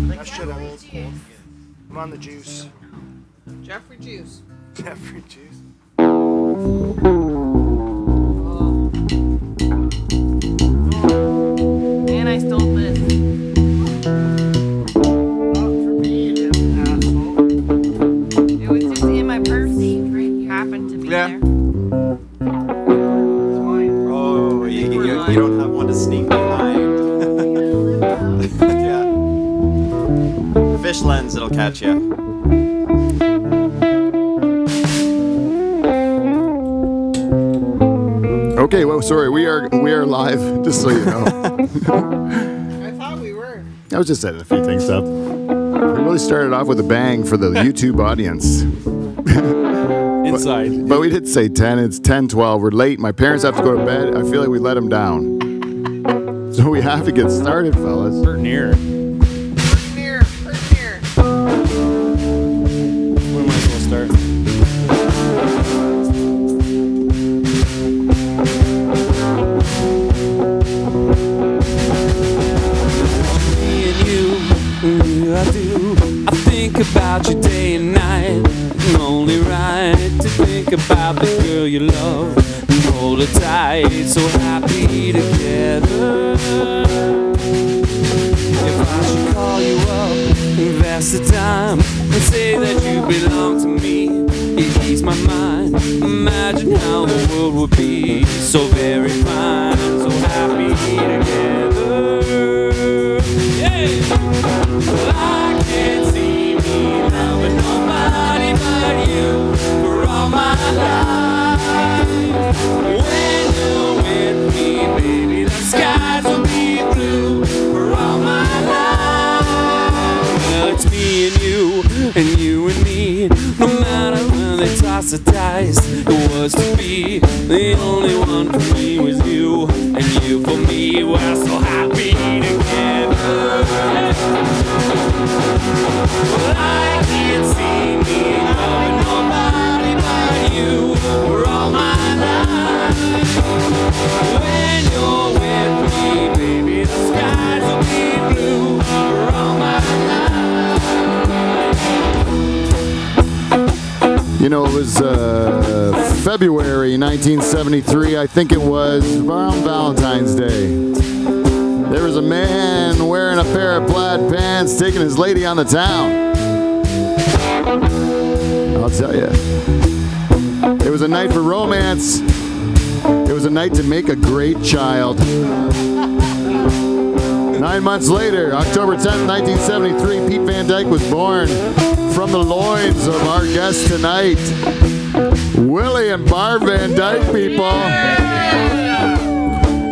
That shit old. I'm on the juice. Jeffrey Juice. Jeffrey Juice. And I stole this. It was just in my purse. Happened to be there. Oh, you don't have one to sneak behind. Yeah. Fish lens, it'll catch you. Okay, well, sorry, we are live, just so you know. I thought we were. I was just setting a few things up. We really started off with a bang for the YouTube audience. Inside. But we did say 10. It's 10:12. We're late. My parents have to go to bed. I feel like we let them down. So we have to get started, fellas. Pretty near. Pretty near. We might as well start. Me and you, I do. I think about you day and night. Only right to think about the girl you love and hold her tight, so happy together. If I should call you up, invest the time, and say that you belong to me, it ease my mind. Imagine how the world would be so very fine, so happy together. Yeah. Well, I can't see me loving nobody but you for all my life. When you're with me, baby, the skies will be blue for all my life. Well, it's me and you and me. No matter when they toss the dice, it was to be. The only one for me was you, and you for me. We're so happy together. Well, I can't see me loving nobody but you for all my life. When you're with me, baby, the skies will be blue for all my life. You know, it was February 1973, I think it was, around Valentine's Day. There was a man wearing a pair of plaid pants taking his lady on the town. I'll tell you. It was a night for romance. It was a night to make a great child. 9 months later, October 10th, 1973, Pete Van Dyke was born from the loins of our guest tonight, Willie and Barb Van Dyke, people.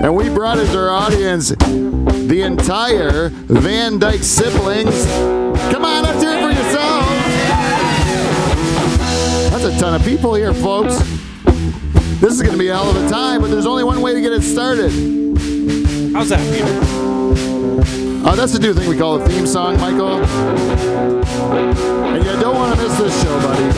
And we brought as our audience the entire Van Dyke siblings. Come on, let's hear it for yourselves. That's a ton of people here, folks. This is going to be a hell of a time, but there's only one way to get it started. How's that, Peter? That's the new thing we call a theme song, Michael. And you don't want to miss this show, buddy.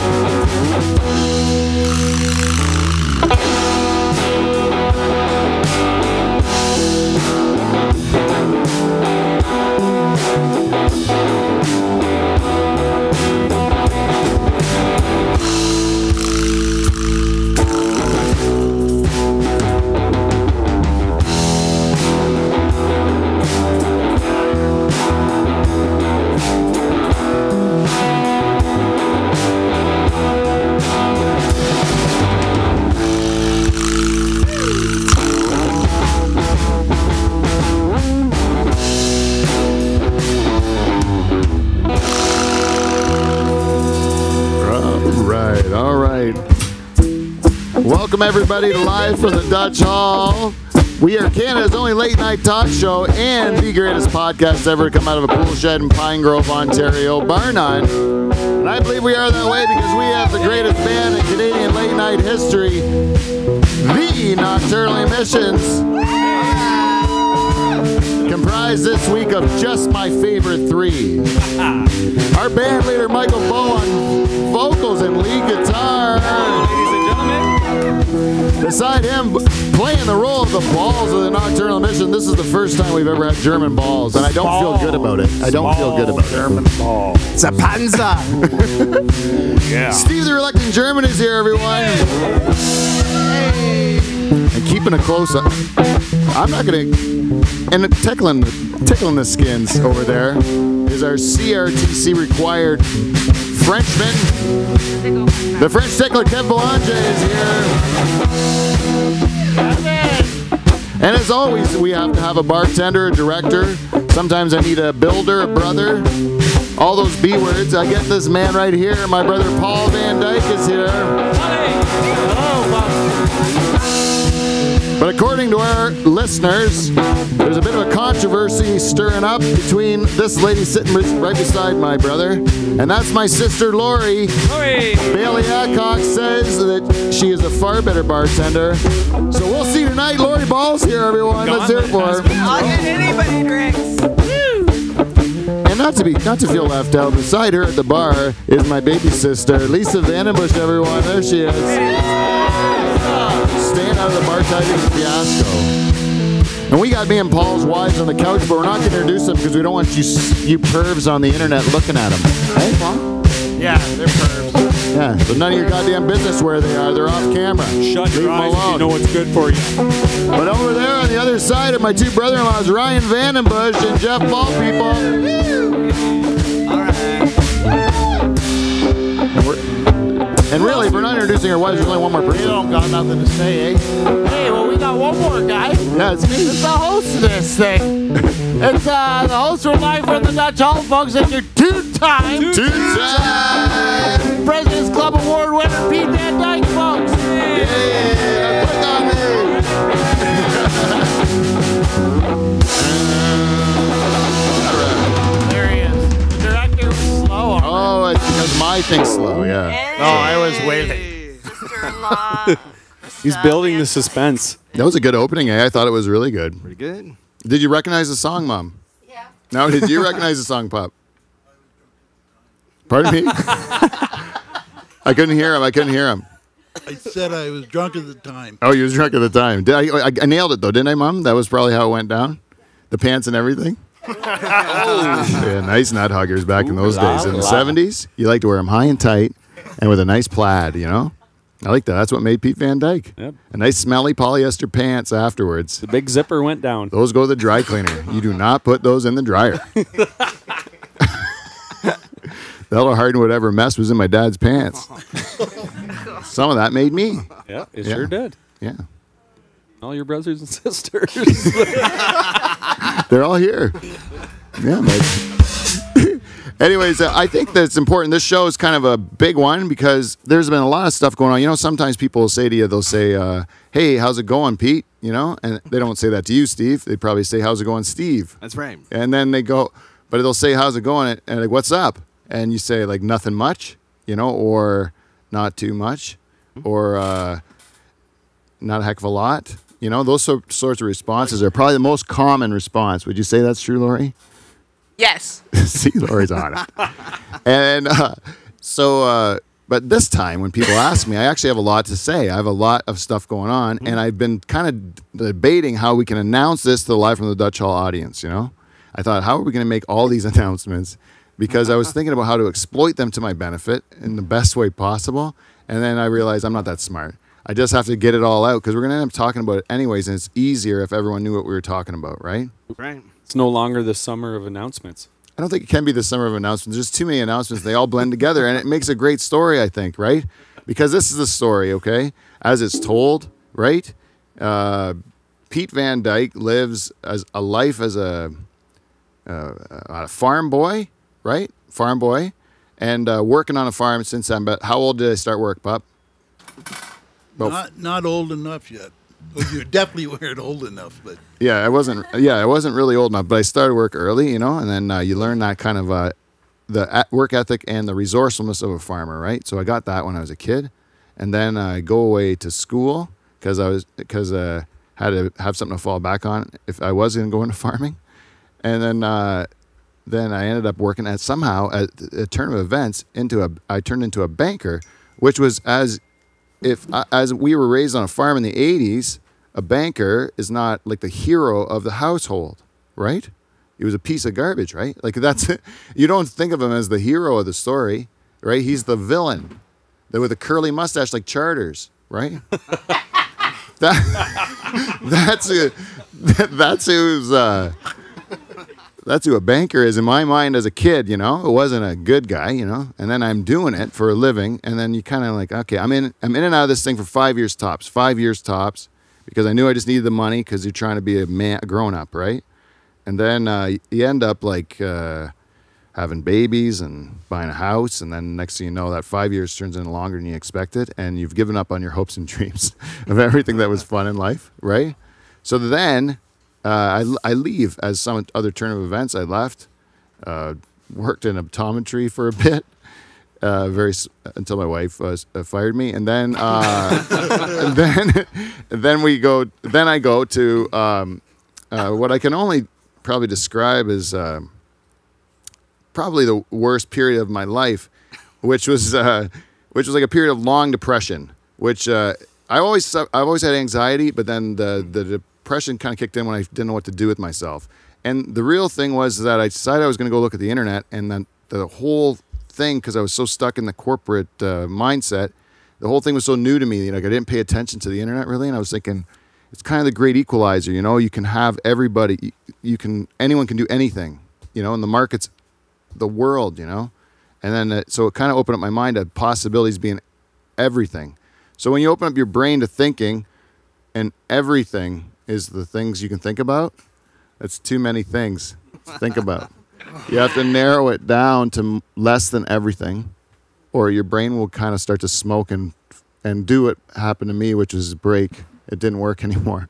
All right. Welcome everybody to Live from the Dutch Hall. We are Canada's only late night talk show and the greatest podcast ever to come out of a pool shed in Pine Grove, Ontario, bar none. And I believe we are that way because we have the greatest band in Canadian late night history, the Nocturnal Emissions. Comprised this week of just my favorite three. Our band leader Michael Bow on vocals and lead guitar. Ladies and gentlemen, Beside him, playing the role of the balls of the Nocturnal Emission, this is the first time we've ever had German balls, and I don't feel good about it. I don't feel good about it. German ball. It's a Panzer. Yeah. Steve the Reluctant German is here, everyone. And keeping a close up. I'm not going to... And tickling the skins over there is our CRTC required Frenchman. The French tickler, Kev Belanger, is here. And as always, we have to have a bartender, a director. Sometimes I need a builder, a brother. All those B words. I get this man right here. My brother Paul Van Dyke is here. But according to our listeners, there's a bit of a controversy stirring up between this lady sitting right beside my brother, and that's my sister Lori. Bailey Adcock says that she is a far better bartender. So we'll see tonight. Lori Ball's here, everyone. Let's hear it for her. I'll get anybody drinks. And not to feel left out, beside her at the bar is my baby sister, Lisa Vandenbush, everyone. There she is. Staying out of the bartending fiasco. And we got me and Paul's wives on the couch, but we're not going to introduce them because we don't want you pervs on the internet looking at them. Hey, Paul? Yeah, they're pervs. Yeah, but none of your goddamn business where they are. They're off camera. Shut Leave your them eyes if alone. you know what's good for you. But over there on the other side of my two brother-in-laws, Ryan Vandenbush and Jeff Ball, people. And really, if we're not introducing our wives, there's only one more person. You don't got nothing to say, eh? Hey, well, we got one more guy. Yeah, it's me. It's the host of this thing. It's the host for Live from the Dutch Hall, folks, and your two-time President's Club Award winner, Pete Van Dyke, folks. Yeah, click on me. There he is. The director was slow on Oh, it's because my thing's slow, yeah. Oh, I was waiting. Sister-in-law. He's building the suspense. That was a good opening, eh? I thought it was really good. Pretty good. Did you recognize the song, Mom? Yeah. No, did you recognize the song, Pop? Pardon me? I couldn't hear him. I said I was drunk at the time. Oh, you was drunk at the time. I nailed it, though, didn't I, Mom? That was probably how it went down? The pants and everything? Yeah, nice nut huggers back in those days. In the 70s, you like to wear them high and tight and with a nice plaid, you know? I like that. That's what made Pete Van Dyke. Yep. A nice smelly polyester pants afterwards. The big zipper went down. Those go to the dry cleaner. You do not put those in the dryer. That'll harden whatever mess was in my dad's pants. Some of that made me. Yeah, it Yeah. sure did. Yeah. All your brothers and sisters. They're all here. Yeah, mate. Anyways, I think that it's important. This show is kind of a big one because there's been a lot of stuff going on. You know, sometimes people will say to you, they'll say, hey, how's it going, Pete? You know, and they don't say that to you, Steve. They'd probably say, how's it going, Steve? That's right. And then they go, but they'll say, how's it going? And like, what's up? And you say, like, nothing much, you know, or not too much, or not a heck of a lot. You know, those sorts of responses are probably the most common response. Would you say that's true, Lori? Yes. See, Lori's on it. And but this time when people ask me, I actually have a lot to say. I have a lot of stuff going on, and I've been kind of debating how we can announce this to the Live from the Dutch Hall audience, you know? I thought, how are we going to make all these announcements? Because I was thinking about how to exploit them to my benefit in the best way possible, and then I realized I'm not that smart. I just have to get it all out because we're going to end up talking about it anyways, and it's easier if everyone knew what we were talking about, right? Right. It's no longer the summer of announcements. I don't think it can be the summer of announcements. There's too many announcements. They all blend together, and it makes a great story, I think, right? Because this is the story, okay? As it's told, right? Pete Van Dyke lives as a life as a farm boy, right? Farm boy. And working on a farm since I'm about, how old did I start work, Pup? Not old enough yet. Well, you definitely weren't old enough, but I wasn't really old enough, but I started work early, you know, and then you learn that kind of the work ethic and the resourcefulness of a farmer, right? So I got that when I was a kid, and then I go away to school because I had to have something to fall back on if I was going to go into farming, and then I ended up working at a turn of events I turned into a banker, which was as as we were raised on a farm in the 80s, a banker is not like the hero of the household, right? He was a piece of garbage, right? Like you don't think of him as the hero of the story, right? He's the villain with a curly mustache like Charters, right? That's who a banker is in my mind as a kid, you know. It wasn't a good guy, you know. And then I'm doing it for a living, and then you kind of like, okay, I'm in and out of this thing for 5 years tops, because I knew I just needed the money because you're trying to be a grown up, right? And then you end up like having babies and buying a house, and then next thing you know, that 5 years turns into longer than you expected, and you've given up on your hopes and dreams of everything that was fun in life, right? So then I leave. As some other turn of events, I left, worked in optometry for a bit, until my wife fired me, and then then I go to what I can only probably describe as probably the worst period of my life, which was like a period of long depression. Which I've always had anxiety, but then the depression kind of kicked in when I didn't know what to do with myself. And the real thing was that I decided I was going to go look at the internet, and then the whole thing, because I was so stuck in the corporate mindset, the whole thing was so new to me. Like I didn't pay attention to the internet really, and I was thinking, it's kind of the great equalizer, you know. You can have everybody, anyone can do anything, you know. And the market's the world, you know. And then so it kind of opened up my mind to possibilities being everything. So when you open up your brain to thinking, and everything is the things you can think about, that's too many things to think about. You have to narrow it down to less than everything, or your brain will kind of start to smoke and do what happened to me, which is break. It didn't work anymore.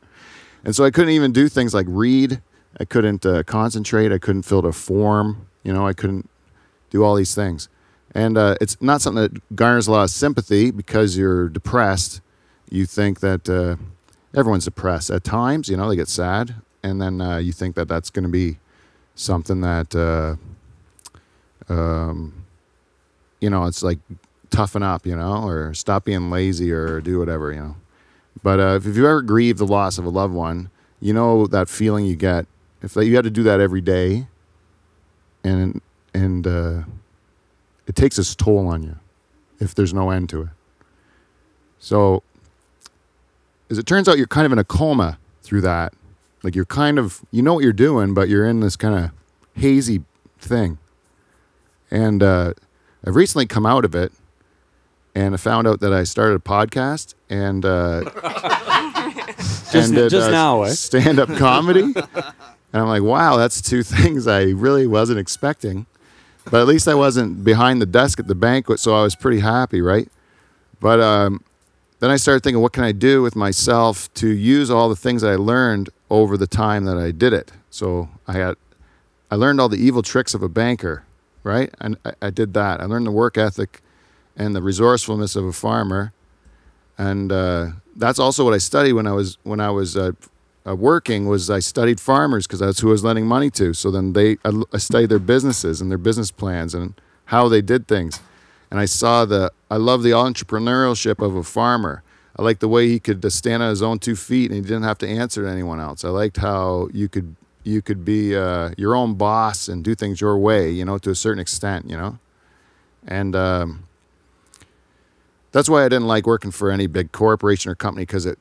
And so I couldn't even do things like read. I couldn't concentrate. I couldn't fill out a form. You know, I couldn't do all these things. And it's not something that garners a lot of sympathy because you're depressed. You think that everyone's depressed at times. You know, they get sad. And then you think that that's going to be something that, you know, it's like toughen up, you know, or stop being lazy or do whatever, you know. But if you ever grieve the loss of a loved one, you know that feeling you get. If you had to do that every day, and it takes its toll on you if there's no end to it. So, as it turns out, you're kind of in a coma through that. Like you're kind of, you know what you're doing, but you're in this kind of hazy thing. And I've recently come out of it, and I found out that I started a podcast and stand-up comedy. And I'm like, wow, that's two things I really wasn't expecting. But at least I wasn't behind the desk at the banquet, so I was pretty happy, right? But then I started thinking, what can I do with myself to use all the things that I learned over the time that I did it? So I learned all the evil tricks of a banker, right? And I did that. I learned the work ethic and the resourcefulness of a farmer. And that's also what I studied when I was working. Was I studied farmers because that's who I was lending money to. So then I studied their businesses and their business plans and how they did things. And I love the entrepreneurship of a farmer. I liked the way he could stand on his own 2 feet and he didn't have to answer to anyone else. I liked how you could be your own boss and do things your way, you know, to a certain extent, you know. And that's why I didn't like working for any big corporation or company, because it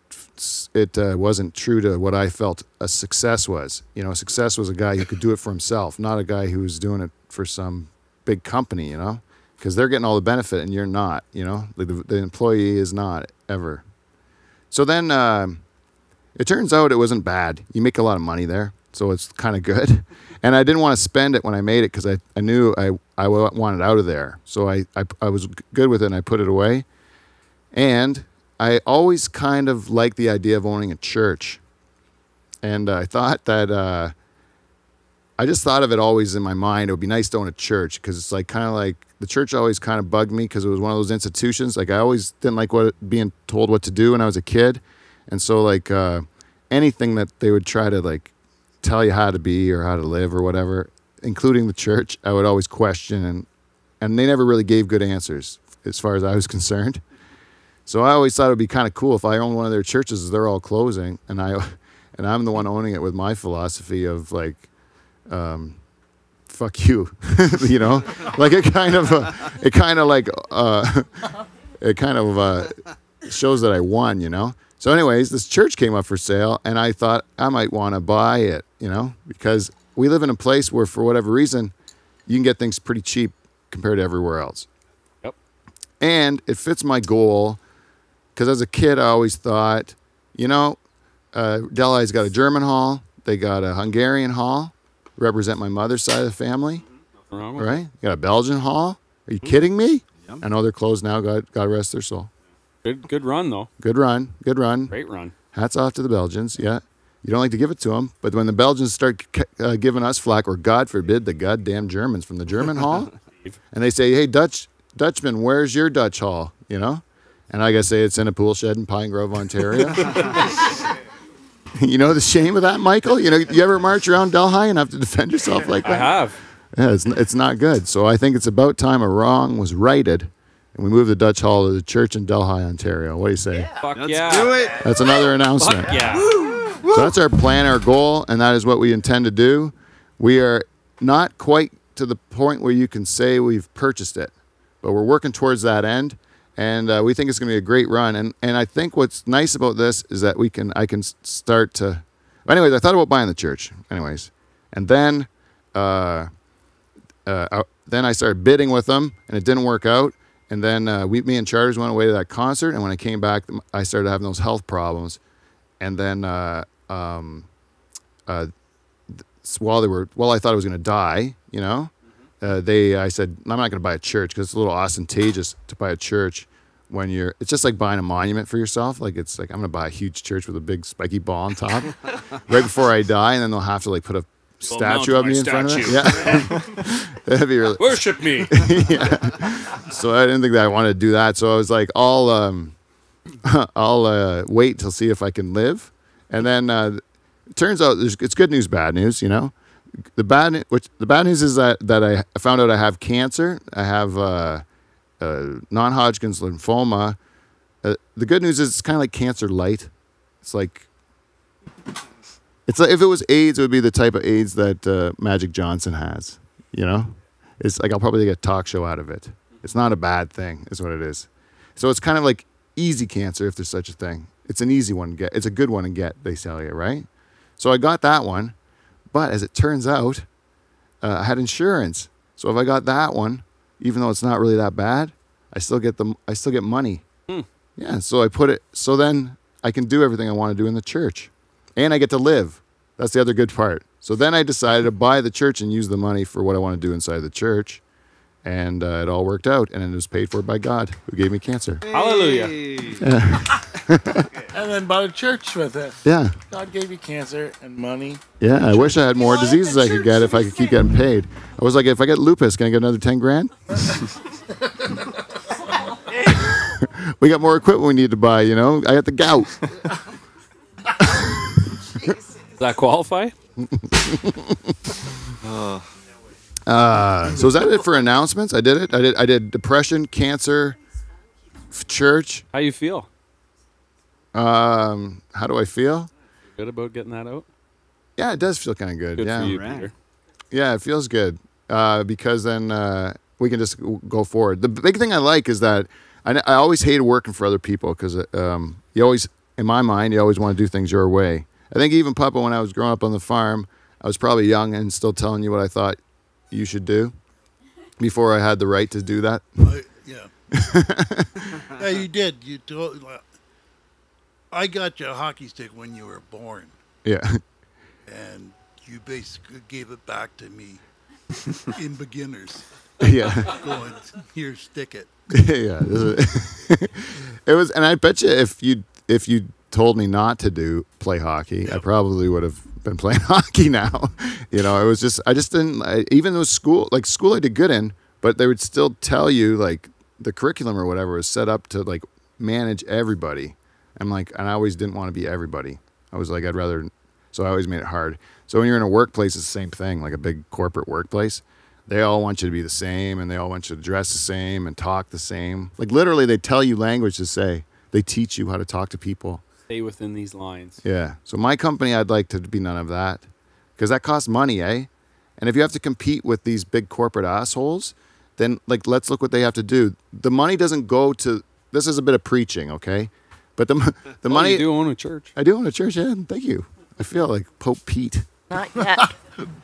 wasn't true to what I felt a success was. You know, a success was a guy who could do it for himself, not a guy who was doing it for some big company, you know, because they're getting all the benefit and you're not, you know, the employee is not ever. So then it turns out it wasn't bad. You make a lot of money there, so it's kind of good. And I didn't want to spend it when I made it because I knew I wanted out of there. So I was good with it and I put it away. And I always kind of liked the idea of owning a church. And I thought that, I just thought of it always in my mind. It would be nice to own a church because it's like kind of like the church always kind of bugged me because it was one of those institutions. Like I always didn't like being told what to do when I was a kid. And so like anything that they would try to like tell you how to be or how to live or whatever, including the church, I would always question. And they never really gave good answers as far as I was concerned. So I always thought it would be kind of cool if I owned one of their churches. They're all closing, and I'm the one owning it with my philosophy of like, fuck you, you know, like it kind of shows that I won, you know. So anyways, this church came up for sale, and I thought I might want to buy it, you know, because we live in a place where for whatever reason, you can get things pretty cheap compared to everywhere else. Yep. And it fits my goal. Because as a kid, I always thought, you know, Delhi's got a German hall. They got a Hungarian hall. Represent my mother's side of the family. Nothing wrong with Right? You got a Belgian hall. Are you kidding me? I know they're closed now. God rest their soul. Good run, though. Good run. Good run. Great run. Hats off to the Belgians. Yeah. You don't like to give it to them. But when the Belgians start giving us flack, or God forbid, the goddamn Germans from the German hall, and they say, hey, Dutchman, where's your Dutch hall? You know? And I gotta say it's in a pool shed in Pine Grove, Ontario. You know the shame of that, Michael? You know, you ever march around Delhi and have to defend yourself like that? I have. Yeah, it's not good. So I think it's about time a wrong was righted, and we moved the Dutch Hall to the church in Delhi, Ontario. What do you say? Fuck Let's yeah. do it. That's another announcement. Fuck yeah. So that's our plan, our goal, and that is what we intend to do. We are not quite to the point where you can say we've purchased it, but we're working towards that end. And we think it's going to be a great run. And I think what's nice about this is that I can start to. Anyways, I thought about buying the church. Anyways, and then I started bidding with them, and it didn't work out. And then me and Charters went away to that concert. And when I came back, I started having those health problems. And then while I thought I was going to die, you know. I said, I'm not going to buy a church because it's a little ostentatious to buy a church when it's just like buying a monument for yourself. Like, it's like, I'm going to buy a huge church with a big spiky ball on top right before I die. And then they'll have to like put a statue of me in front of it. Yeah. That'd be really. Worship me. Yeah. So I didn't think that I wanted to do that. So I was like, I'll wait till see if I can live. And then it turns out it's good news, bad news, you know. The bad news is that I found out I have cancer. I have non-Hodgkin's lymphoma. The good news is it's kind of like cancer light. It's like if it was AIDS, it would be the type of AIDS that Magic Johnson has. You know, it's like I'll probably get a talk show out of it. It's not a bad thing, is what it is. So it's kind of like easy cancer, if there's such a thing. It's an easy one to get. It's a good one to get. They tell you, right? So I got that one. But as it turns out, I had insurance. So if I got that one, even though it's not really that bad, I still get money. Yeah. So so then I can do everything I want to do in the church, and I get to live. That's the other good part. So then I decided to buy the church and use the money for what I want to do inside the church, and it all worked out, and it was paid for by God, who gave me cancer. Hallelujah. And then bought a church with it. Yeah. God gave you cancer and money. Yeah, I wish I had more diseases I could get if I could keep getting paid. I was like, if I get lupus, can I get another 10 grand? We got more equipment we need to buy, you know? I got the gout. Does that qualify? So is that it for announcements? I did it. I did depression, cancer, church. How you feel? How do I feel? Good about getting that out? Yeah, it does feel kind of good. Good yeah. for you, Right. Peter. Yeah, it feels good because then we can just go forward. The big thing I like is that I always hated working for other people because you always, in my mind, you always want to do things your way. I think even Papa, when I was growing up on the farm, I was probably young and still telling you what I thought you should do before I had the right to do that. Yeah. Yeah, you did. You told. I got you a hockey stick when you were born, Yeah. and you basically gave it back to me in beginners. Yeah. Going, here, stick it. Yeah. It was, and I bet you if you told me not to play hockey, I probably would have been playing hockey now. You know, it was just, I just didn't, even though school I did good in, but they would still tell you like the curriculum or whatever was set up to like manage everybody. I'm like, and I always didn't want to be everybody. I was like, so I always made it hard. So when you're in a workplace, it's the same thing, like a big corporate workplace. They all want you to be the same, and they all want you to dress the same and talk the same. Like literally, they tell you language to say, They teach you how to talk to people. Stay within these lines. Yeah. So my company, I'd like to be none of that, because that costs money, eh? And if you have to compete with these big corporate assholes, then like let's look what they have to do. The money doesn't go to. This is a bit of preaching, okay? But the money. You do own a church. I do own a church. Yeah. Thank you. I feel like Pope Pete. Not yet.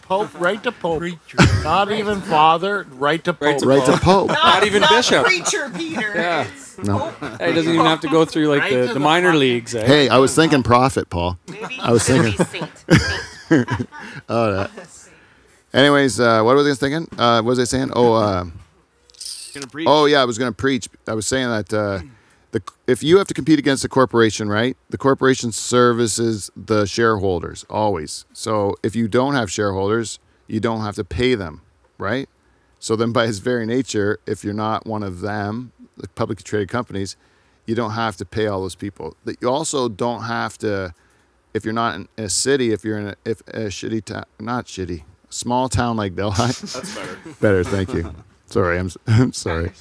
Pope, right to Pope. Preacher. Not even father, right to Pope. to Right to Pope. Not even Not bishop. Preacher Peter. Yeah. It's No. He doesn't even have to go through like Right to the the minor fucking- leagues. Eh? Hey, I was thinking prophet, Paul. Maybe I was he's gonna thinking- be saint. Anyways, what was I thinking? What was I saying? Gonna preach. Oh yeah, I was going to preach. I was saying that if you have to compete against a corporation, right? The corporation services the shareholders always. So if you don't have shareholders, you don't have to pay them, right? So then, by its very nature, if you're not one of them, the publicly traded companies, you don't have to pay all those people. That you also don't have to, if you're not in a city, if you're in a shitty town, not shitty, small town like Delhi. That's better. Better, thank you. Sorry, I'm sorry.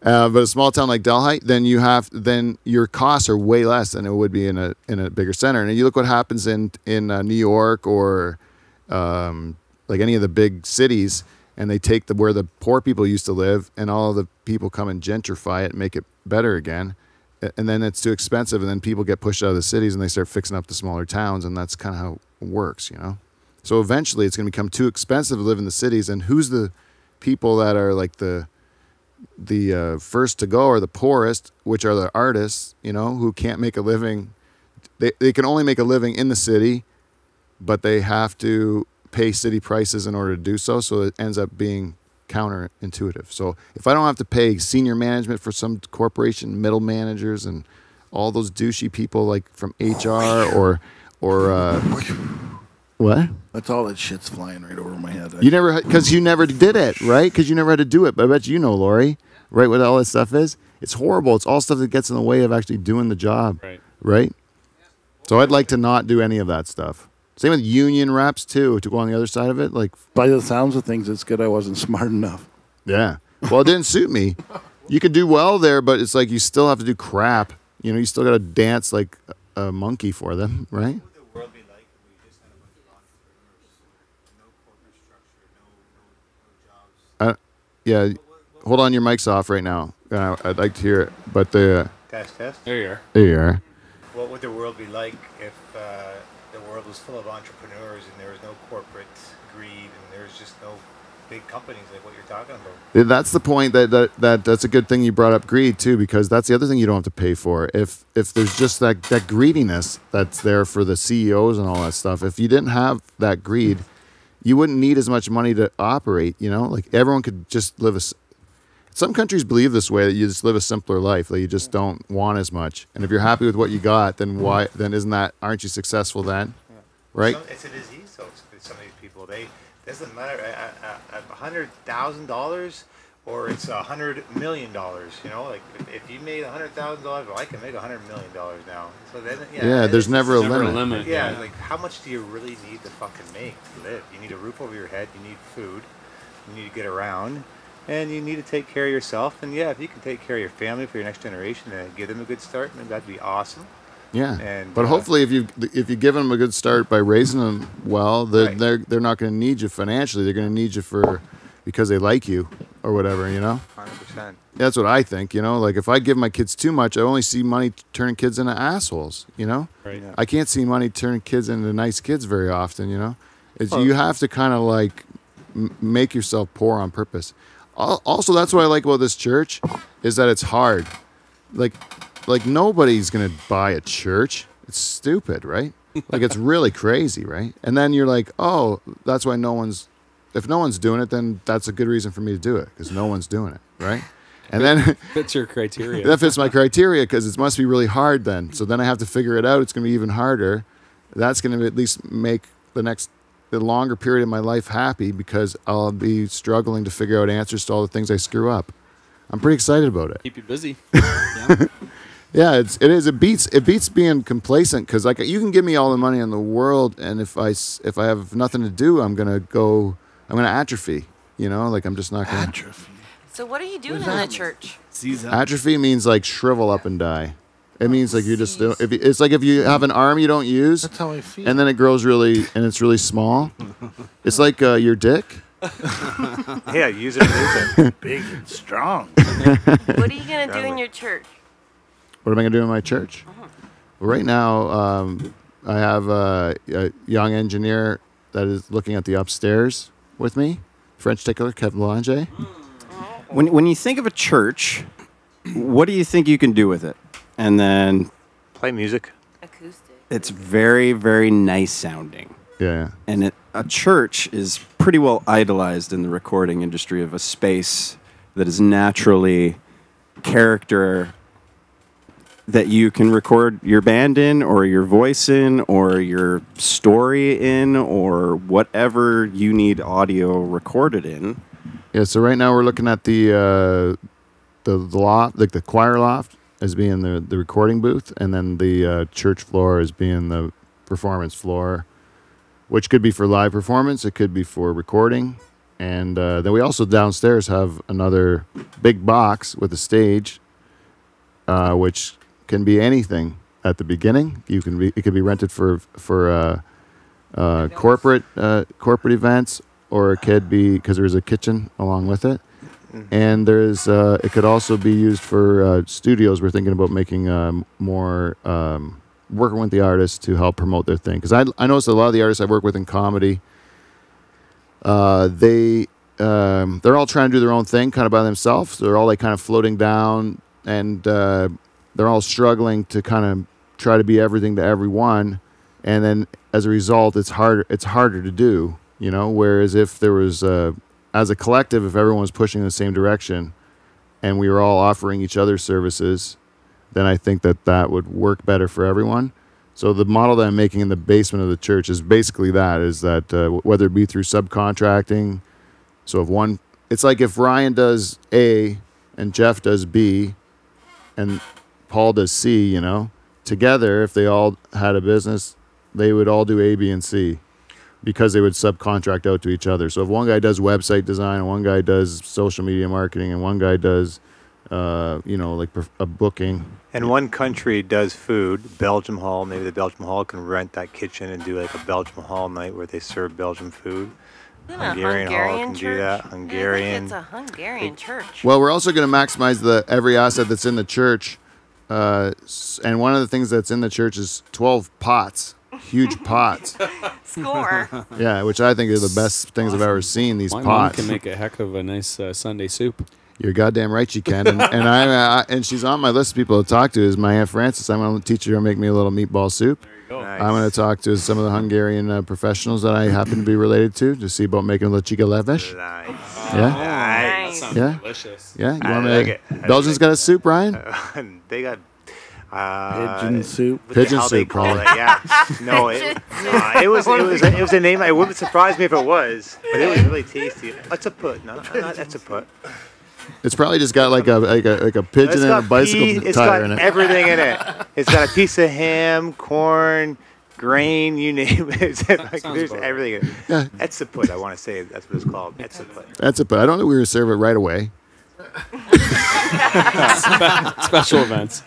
But a small town like Delhi, then your costs are way less than it would be in a bigger center. And you look what happens in New York or like any of the big cities, and they take where the poor people used to live, and all of the people come and gentrify it and make it better again. And then it's too expensive, and then people get pushed out of the cities, and they start fixing up the smaller towns, and that's kind of how it works, you know. So eventually, it's going to become too expensive to live in the cities, and who's the people that are like the first to go are the poorest, which are the artists, you know, who can't make a living. They can only make a living in the city, but they have to pay city prices in order to do so. So it ends up being counterintuitive. So if I don't have to pay senior management for some corporation, middle managers, and all those douchey people like from HR or what? That's all that shit's flying right over my head. You never, because you never did it, right? Because you never had to do it. But I bet you know, Lori, right? What all this stuff is. It's horrible. It's all stuff that gets in the way of actually doing the job, right? So I'd like to not do any of that stuff. Same with union reps too. To go on the other side of it, like By the sounds of things, it's good I wasn't smart enough. yeah. Well, it didn't suit me. You could do well there, but it's like you still have to do crap. You know, you still got to dance like a monkey for them, right? What would the world be like if we just had a bunch of entrepreneurs? No corporate structure, no jobs. Yeah. Hold on, your mic's off right now. I'd like to hear it, but the Test. There you are. there you are. What would the world be like if the world was full of entrepreneurs and there was no corporate greed and there's just no big companies like what you're talking about? That's the point that's a good thing you brought up greed too, because that's the other thing you don't have to pay for. If there's just that greediness that's there for the CEOs and all that stuff, if you didn't have that greed, you wouldn't need as much money to operate, you know? Like everyone could just live some countries believe this way, that you just live a simpler life, that you just don't want as much. And if you're happy with what you got, then aren't you successful then? Right? It's a disease, though, with some of these people. Doesn't matter $100,000 or it's $100 million. You know, like if you made $100,000, well, I can make $100 million now. So then, there's never a limit. Yeah, like how much do you really need to fucking make to live? You need a roof over your head. You need food. You need to get around. And you need to take care of yourself. And yeah, if you can take care of your family for your next generation and give them a good start, then that'd be awesome. Yeah. But hopefully, if you give them a good start by raising them well, they're not going to need you financially. They're going to need you because they like you or whatever. You know. 100%. That's what I think. You know, like if I give my kids too much, I only see money turning kids into assholes. You know. Right. Yeah. I can't see money turning kids into nice kids very often. You know. You have to kind of like make yourself poor on purpose. Also, that's what I like about this church is that it's hard. Like nobody's gonna buy a church. It's stupid, right? Like it's really crazy, right? And then you're like, oh, that's why if no one's doing it, then that's a good reason for me to do it because no one's doing it, right? And then Fits your criteria. that fits my criteria because it must be really hard then. So then I have to figure it out. It's gonna be even harder. That's gonna at least make the longer period of my life happy because I'll be struggling to figure out answers to all the things I screw up. I'm pretty excited about it. Keep you busy. Yeah, it is. It beats being complacent because like you can give me all the money in the world, and if I have nothing to do, I'm gonna atrophy. You know, like I'm just not gonna Atrophy. So what are you doing in the church? Atrophy means like shrivel up and die. It means like you just don't, it's like if you have an arm you don't use, That's how I feel. and then it grows really, and it's really small. It's like your dick. Yeah, use it or lose it. Big and strong. What are you gonna do in your church? What am I going to do in my church? Well, right now, I have a young engineer that is looking at the upstairs with me, French tickler, Kevin Belanger. When you think of a church, what do you think you can do with it? And then Play music. Acoustic. it's very, very nice sounding. Yeah. And a church is pretty well idolized in the recording industry of a space that is naturally character that you can record your band in or your voice in or your story in or whatever you need audio recorded in. Yeah, so right now we're looking at the loft, like the choir loft as being the recording booth, and then the church floor as being the performance floor, which could be for live performance, it could be for recording. And then we also downstairs have another big box with a stage, which can be anything at the beginning. It could be rented for corporate events, or it could be because there's a kitchen along with it. And there's it could also be used for studios. We're thinking about making more working with the artists to help promote their thing. Because I noticed a lot of the artists I work with in comedy, they're all trying to do their own thing kind of by themselves. They're all like kind of floating down, and they're all struggling to kind of try to be everything to everyone. And then as a result, it's harder to do, you know. Whereas if there was as a collective, if everyone was pushing in the same direction and we were all offering each other services, then I think that would work better for everyone. So the model that I'm making in the basement of the church is basically that, is that whether it be through subcontracting. So it's like if Ryan does A and Jeff does B and Paul does C, you know, together, if they all had a business, they would all do A, B, and C, because they would subcontract out to each other. So if one guy does website design, and one guy does social media marketing, and one guy does, like a booking. And one country does food, Belgium Hall. Maybe the Belgium Hall can rent that kitchen and do like a Belgium Hall night where they serve Belgian food. Isn't Hungarian Hall can do that. Hungarian. It's a Hungarian church. Well, we're also going to maximize every asset that's in the church. And one of the things that's in the church is 12 pots. Huge pots. Score. Yeah, which I think are the best things I've ever seen. These My mom pots can make a heck of a nice Sunday soup. You're goddamn right she can. And she's on my list of people to talk to. Is my Aunt Frances. I'm going to teach her to make me a little meatball soup. There you go. Nice. I'm going to talk to some of the Hungarian professionals that I happen to be related to see about making la chica levesh. Nice. Yeah, Nice. Sounds Yeah. delicious. yeah. You I want like me? it. Belgium's got a soup, Ryan. They got Pigeon soup. what the Pigeon hell they soup, call probably. it? Yeah. No, it was a name. It wouldn't surprise me if it was, but it was really tasty. That's a put. No, that's a put. It's probably just got like a pigeon and a bicycle It's tire got in it. everything in it. It's got a piece of ham, corn, grain, you name it. It's like, Sounds there's about everything in it. Yeah. Etzaput, I want to say. That's what it's called. Etzaput. That's it. But I don't think we were serve it right away. Special events.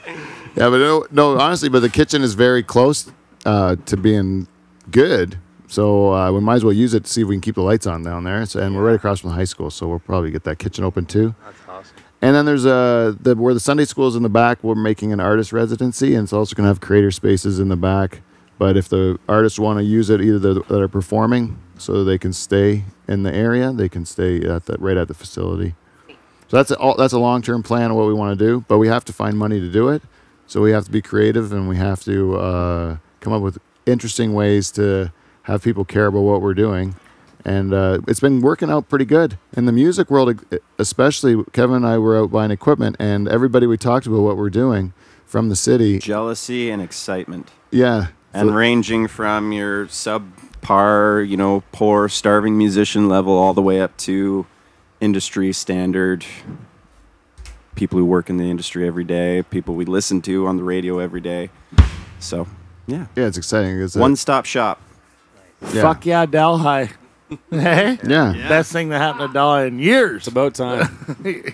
Yeah, but no, honestly, but the kitchen is very close to being good. So we might as well use it to see if we can keep the lights on down there. And we're right across from the high school, so we'll probably get that kitchen open too. That's awesome. And then there's where the Sunday school is in the back. We're making an artist residency, and it's also going to have creator spaces in the back. But if the artists want to use it, either that are performing, so they can stay in the area, they can stay right at the facility. So that's a long-term plan of what we want to do. But we have to find money to do it. So we have to be creative, and we have to come up with interesting ways to have people care about what we're doing. And it's been working out pretty good. In the music world, especially, Kevin and I were out buying equipment, and everybody we talked about what we're doing from the city. Jealousy and excitement. Yeah. And ranging from your subpar, poor, starving musician level all the way up to industry standard people who work in the industry every day, people we listen to on the radio every day. So, yeah. Yeah, it's exciting. It's One-stop shop. yeah. Fuck yeah, Delhi. Hey? Yeah. Best thing that happened to Dollar in years. It's about time.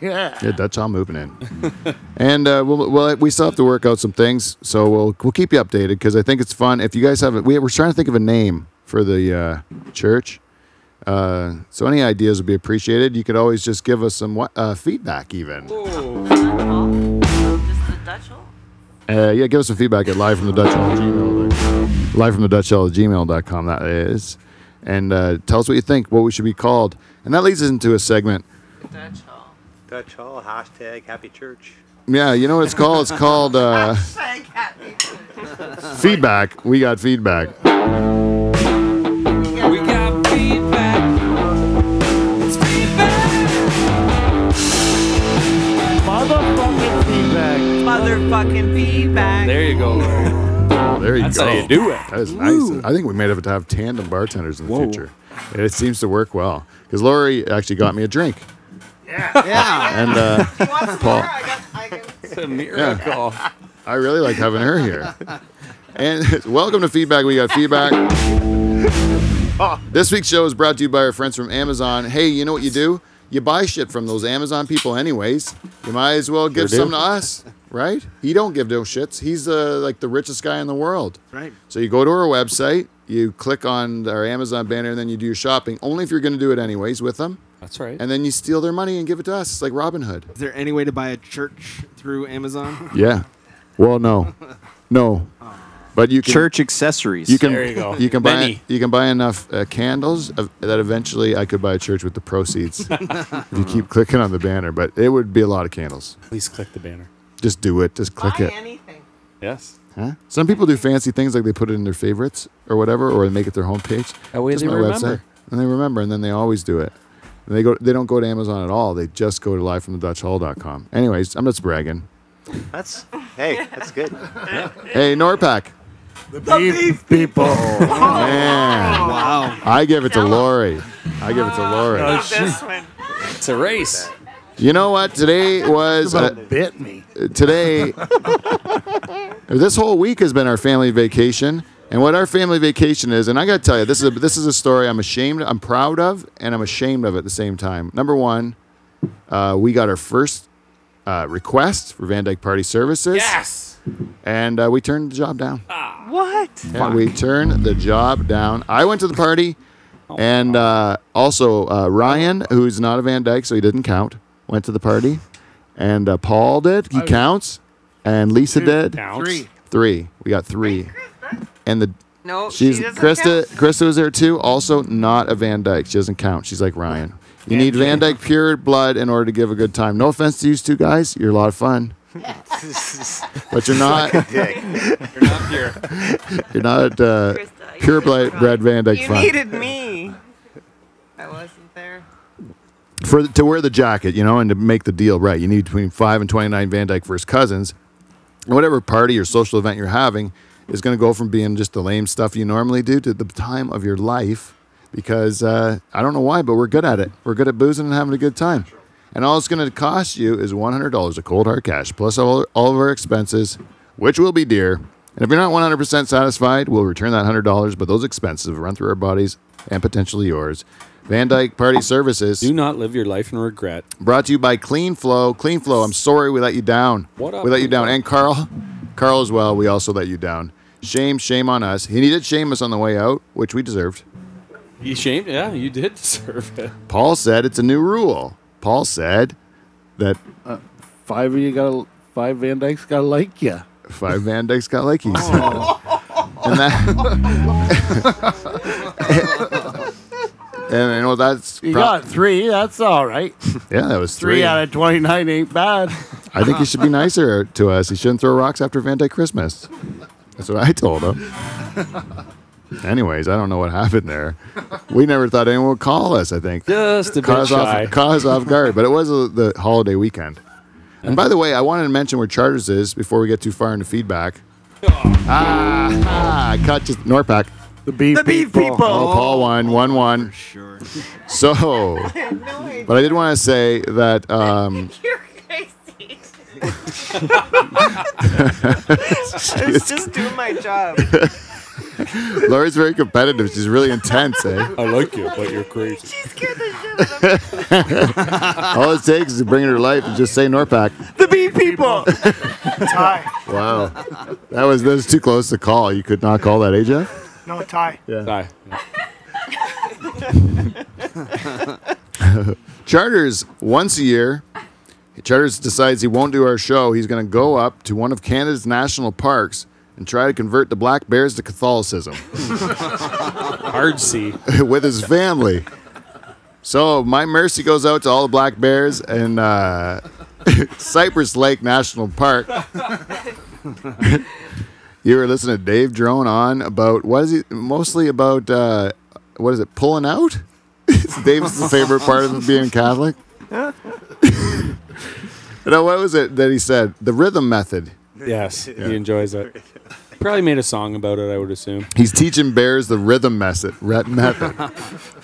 Yeah. Yeah, Dutch Hall moving in. And we still have to work out some things, so we'll keep you updated because I think it's fun. If you guys have it, we're trying to think of a name for the church. So any ideas would be appreciated. You could always just give us some feedback even. Just the Dutch hole? Yeah, give us some feedback at livefromthedutchhall@gmail.com. That is. And tell us what you think, what we should be called. And that leads us into a segment. Dutch hole. Dutch Hall, hashtag Happy Church. Yeah, you know what it's called? It's called Hashtag happy. feedback. We got feedback. We got feedback. It's feedback. Motherfucking feedback. Motherfucking feedback. There you go. There you That's go. how you do it. That is nice. I think we may have to have tandem bartenders in the future. It seems to work well. Because Lori actually got me a drink. Yeah. And You want some Paul. more? I can. It's a miracle. I really like having her here. And welcome to Feedback. We got feedback. This week's show is brought to you by our friends from Amazon. Hey, you know what you do? You buy shit from those Amazon people anyways. You might as well give some to us, right? He don't give no shits. He's like the richest guy in the world. Right. So you go to our website, you click on our Amazon banner, and then you do your shopping. Only if you're going to do it anyways with them. That's right. And then you steal their money and give it to us. It's like Robin Hood. Is there any way to buy a church through Amazon? Yeah. Well, no. But you can Church accessories. You can There you go. You can buy Many. you can buy enough candles that eventually I could buy a church with the proceeds. If you keep clicking on the banner, but it would be a lot of candles. Please click the banner. Just do it. Just click Buy it. anything. Yes. Huh? Some people do fancy things like they put it in their favorites or whatever, or they make it their homepage. That way Just they my remember. website. And they remember, and then they always do it. And they don't go to Amazon at all. They just go to livefromthedutchhall.com. Anyways, I'm just bragging. That's good. Hey, Norpac. The beef people. Man. Wow. I give it to Lori. This one. It's a race. You know what? Today was About bit me. today. This whole week has been our family vacation, and what our family vacation is, and I got to tell you, this is a story I'm proud of, and I'm ashamed of at the same time. Number one, we got our first request for Van Dyke Party Services. Yes. And we turned the job down. What? Yeah, we turned the job down. I went to the party, and also Ryan, who's not a Van Dyke, so he didn't count, went to the party. And Paul did. He counts. And Lisa did. Counts. Three. We got three. And No, she's she doesn't Krista. count. Krista was there too. Also not a Van Dyke. She doesn't count. She's like Ryan. You need Van Dyke pure blood in order to give a good time. No offense to you two guys. You're a lot of fun. But you're not. You're not pure. You're not Krista, you pure did it bred Van Dyke You fun. needed me. I wasn't there. To wear the jacket, and to make the deal right, you need between 5 and 29 Van Dyke first cousins. And whatever party or social event you're having is going to go from being just the lame stuff you normally do to the time of your life. Because I don't know why, but we're good at it. We're good at boozing and having a good time. And all it's going to cost you is $100 of cold hard cash, plus all of our expenses, which will be dear. And if you're not 100% satisfied, we'll return that $100, but those expenses will run through our bodies and potentially yours. Van Dyke Party Services. Do not live your life in regret. Brought to you by Clean Flow. Clean Flow, I'm sorry we let you down. What up, We let you Clean down. Flow? And Carl as well, we also let you down. Shame on us. He did shame us on the way out, which we deserved. You shamed? Yeah, you did deserve it. Paul said it's a new rule. Paul said that 5 Van Dykes gotta like you. 5 Van Dykes got like he said. And that and that's You got 3. That's all right. yeah, that was 3 out of 29 ain't bad. I think he should be nicer to us. He shouldn't throw rocks after Van Dyke Christmas. That's what I told him. Anyways, I don't know what happened there. We never thought anyone would call us, I think. Just a bit Caught shy. us off guard, but it was the holiday weekend. And by the way, I wanted to mention where Charters is before we get too far into feedback. I caught you, Norpac. The beef people. Oh, Paul won, 1-1. Sure. So, but I did want to say that You're crazy. I was just doing my job. Lori's very competitive. She's really intense, eh? I like you, but you're crazy. She scared the shit out of me. All it takes is to bring her to life and just say Norpac. The bee people. Tie. Wow. That was too close to call. You could not call that, eh, Jeff? No, tie. Yeah. Die. Charters, once a year, Charters decides he won't do our show. He's going to go up to one of Canada's national parks and try to convert the black bears to Catholicism Hard C. with his family. So my mercy goes out to all the black bears in Cypress Lake National Park. You were listening to Dave drone on about, mostly about, what is it, pulling out? Dave's favorite part of being Catholic. No, what was it that he said? The rhythm method. Yes, he enjoys it. Probably made a song about it, I would assume. He's teaching bears the rhythm method.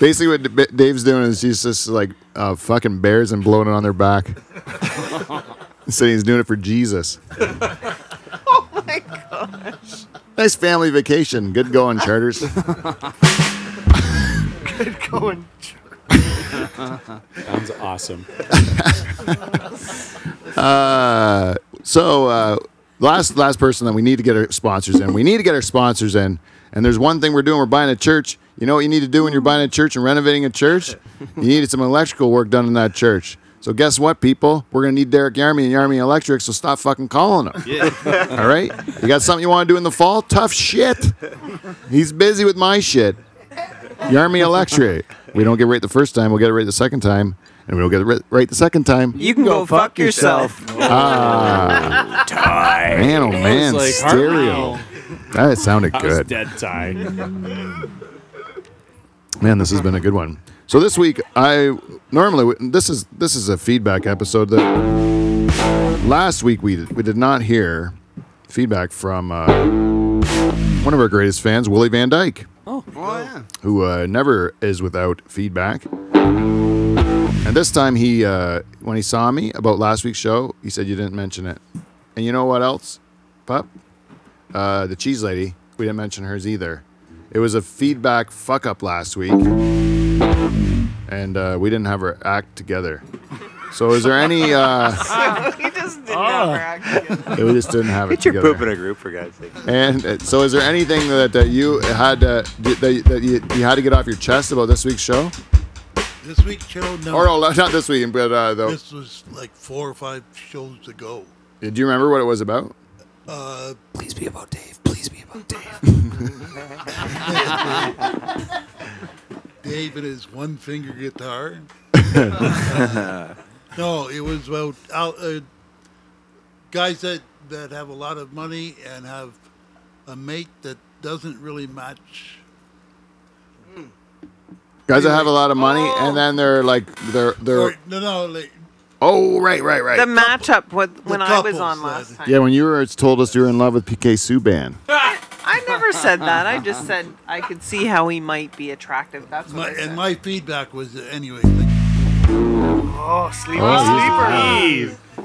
Basically, what Dave's doing is he's just like fucking bears and blowing it on their back. Saying he's doing it for Jesus. Oh my gosh. Nice family vacation. Good going, Charters. Good going. Sounds awesome. Last person that we need to get our sponsors in. We need to get our sponsors in. And there's one thing we're doing. We're buying a church. You know what you need to do when you're buying a church and renovating a church? You needed some electrical work done in that church. So guess what, people? We're going to need Derek Yarmy and Yarmy Electric, so stop fucking calling him. Yeah. All right? You got something you want to do in the fall? Tough shit. He's busy with my shit. Yarmy Electric. We don't get it right the first time. We'll get it right the second time. And we don't get it right the second time. You can go fuck yourself. Ah. Tie. Man, oh man, like stereo. That sounded That was good. dead tie. Man, this has been a good one. So this week, this is a feedback episode that last week we did not hear feedback from one of our greatest fans, Willie Van Dyke. Oh yeah. Who never is without feedback. And this time when he saw me about last week's show, he said you didn't mention it. And you know what else, pup? The cheese lady, we didn't mention hers either. It was a feedback fuck up last week. And we didn't have her act together. So is there any... We just didn't have our act together. we just didn't have it Get your together. poop in a group, for God's sake. And so is there anything that you had that you had to get off your chest about this week's show? This week's show, no. Or no, not this week, but This was like 4 or 5 shows ago. do you remember what it was about? Please be about Dave. Please be about Dave. Dave and his one-finger guitar. No, it was about guys that have a lot of money and have a mate that doesn't really match. Guys that have a lot of money, and then they're like they're. No, like, Oh, right. The matchup when I was couples on said- last time. Yeah, when you told us you were in love with PK Subban. I never said that. I just said I could see how he might be attractive. That's what I said. and my feedback was anyway. Like, Oh, sleepy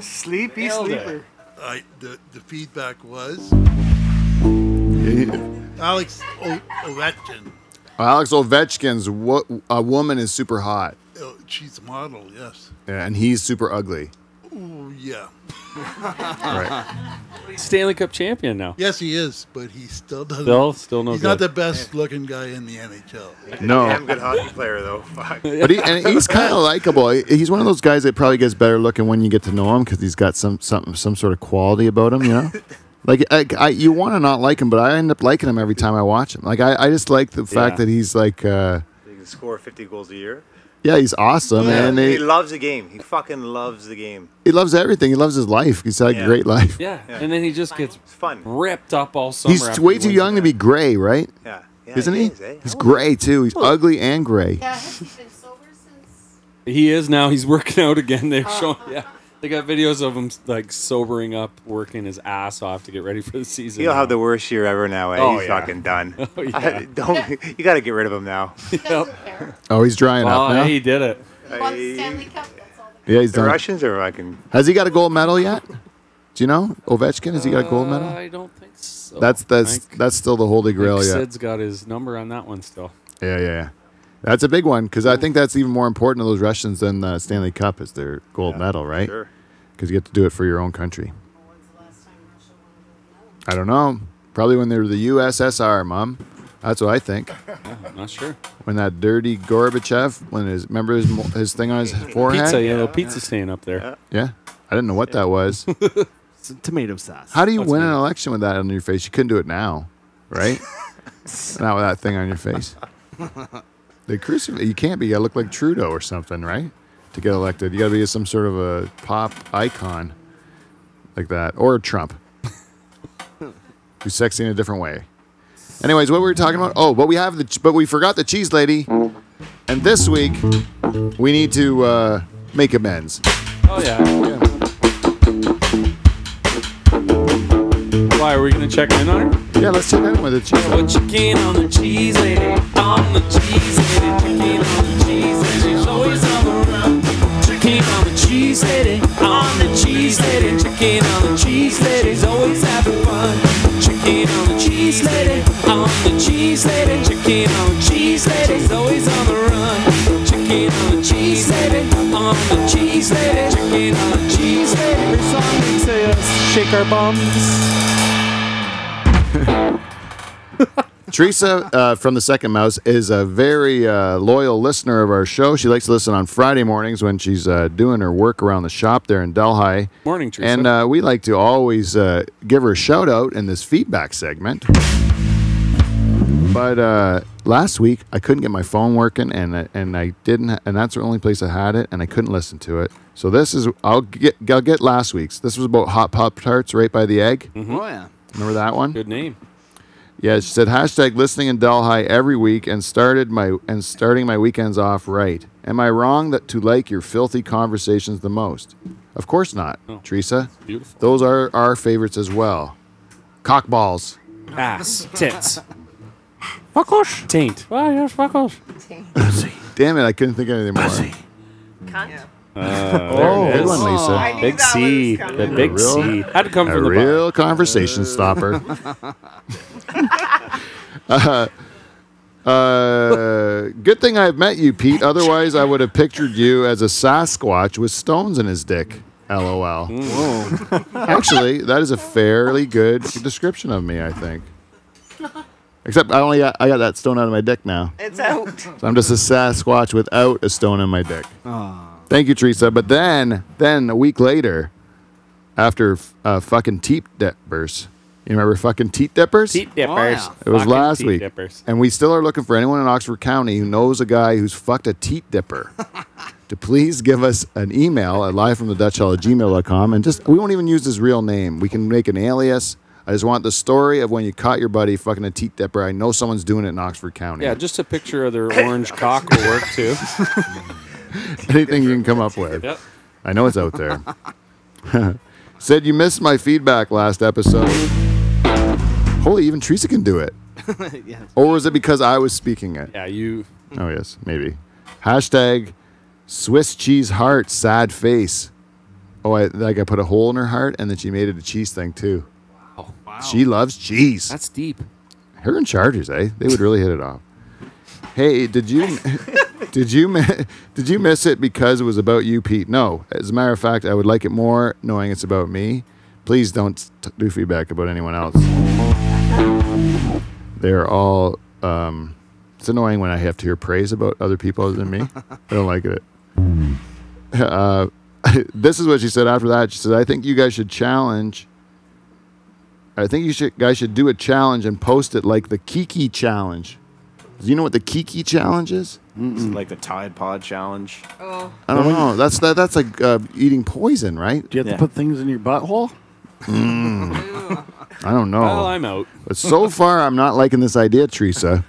sleeper. Sleepy sleeper. the feedback was Alex Ovechkin. Alex Ovechkin's a woman is super hot. She's a model, yes. Yeah, and he's super ugly. Oh, yeah. Right. He's Stanley Cup champion now. Yes, he is, but he still doesn't. Still no He's good. not the best looking guy in the NHL. No. Damn good hockey player, though. Fuck. But he's kind of likable. He's one of those guys that probably gets better looking when you get to know him because he's got some sort of quality about him, you know? Like, you want to not like him, but I end up liking him every time I watch him. Like, I just like the fact that he's like... He can score 50 goals a year. Yeah, he's awesome. Yeah. And He loves the game. He fucking loves the game. he loves everything. He loves his life. He's had a great life. Yeah, and then he just gets It's fun. ripped up all summer. He's after way he too wins young it. to be gray, right? Yeah. Isn't he? is, eh? He's gray, too. He's ugly and gray. Yeah, has he been sober since? He is now. He's working out again. They're showing. Yeah, they got videos of him like sobering up, working his ass off to get ready for the season. He'll have the worst year ever now. Eh? Oh, He's yeah. fucking done. Oh, yeah. You got to get rid of him now. Oh, he's drying up now? Hey, he did it. He won the Stanley Cup. That's all. Yeah, he's The done. Russians are fucking. Has he got a gold medal yet? Do you know Ovechkin? Has he got a gold medal? I don't think so. That's still the holy grail. Yeah. Sid's got his number on that one still. Yeah. That's a big one because I think that's even more important to those Russians than the Stanley Cup is their gold medal, right? Sure. Because you get to do it for your own country. I don't know. Probably when they were the USSR, Mom. That's what I think. Yeah, I'm not sure. When that dirty Gorbachev, remember his thing on his forehead? Pizza, little pizza stain up there. Yeah. I didn't know what that was. Some tomato sauce. How do you win an election with that on your face? You couldn't do it now, right? Not with that thing on your face. They crucify. You can't be. You gotta look like Trudeau or something, right? To get elected, you gotta be some sort of a pop icon like that, or Trump, who's sexy in a different way. Anyways, what were we talking about? Oh, but we forgot the cheese lady, and this week we need to make amends. Oh yeah. Why are we gonna check in on her? Yeah, let's check in with the cheese lady. Put chicken on the cheese lady, on the cheese lady, chicken on the cheese lady, she's always on the run. Chicken on the cheese lady, on the cheese lady, chicken on the cheese lady, she's always having fun. Chicken on the cheese lady, on the cheese lady, chicken on the cheese lady, she's always on the run. Chicken on the cheese lady, on the cheese lady, chicken on the cheese lady. Her song makes us shake our bums. Teresa from the Second Mouse is a very loyal listener of our show. She likes to listen on Friday mornings when she's doing her work around the shop there in Delhi. Morning, Teresa. And we like to always give her a shout out in this feedback segment. But last week I couldn't get my phone working, and I didn't, and that's the only place I had it, and I couldn't listen to it. So this is I'll get last week's. This was about hot Pop-Tarts right by the egg. Oh yeah. Remember that one? Good name. Yeah, she said hashtag listening in Delhi every week and starting my weekends off right. Am I wrong to like your filthy conversations the most? Of course not, Teresa. Beautiful. Those are our favorites as well. Cockballs. Ass. Tits. Fuckles. Taint. Oh, yes, fuckles. Damn it, I couldn't think of anything more. Cunt. Good one, Lisa. I knew Big that C. was coming. The big C. Had to come A from the real conversation stopper. Good thing I've met you, Pete. Otherwise, I would have pictured you as a Sasquatch with stones in his dick. LOL. Actually, that is a fairly good description of me, I think. Except I got that stone out of my dick now. It's out. So I'm just a Sasquatch without a stone in my dick. Thank you, Teresa. But then a week later, after fucking teat dippers, you remember fucking teat dippers? Teat dippers. Oh, yeah. It was Fucking last teat week. dippers. And we still are looking for anyone in Oxford County who knows a guy who's fucked a teat dipper to please give us an email at livefromthedutchhall@gmail.com. And we won't even use his real name. We can make an alias. I just want the story of when you caught your buddy fucking a teat dipper. I know someone's doing it in Oxford County. Yeah, just a picture of their orange cock will work too. Anything you can come up with. Yep. I know it's out there. Said you missed my feedback last episode. Holy, even Teresa can do it. Yes. Or was it because I was speaking it? Yeah, you. Oh, yes, maybe. Hashtag Swiss cheese heart, sad face. Oh, I put a hole in her heart, and then she made it a cheese thing, too. Wow. She loves cheese. That's deep. Her and Chargers, eh? They would really hit it off. Hey, did you miss it because it was about you, Pete? No. As a matter of fact, I would like it more knowing it's about me. Please don't do feedback about anyone else. They're all. It's annoying when I have to hear praise about other people other than me. I don't like it. This is what she said after that. She said, "I think you guys should challenge. I think guys should do a challenge and post it like the Kiki challenge. Do you know what the Kiki challenge is? Like the Tide Pod challenge. Oh. I don't know. That's like eating poison, right? Do you have to put things in your butthole? I don't know. Well, I'm out. But so far, I'm not liking this idea, Teresa.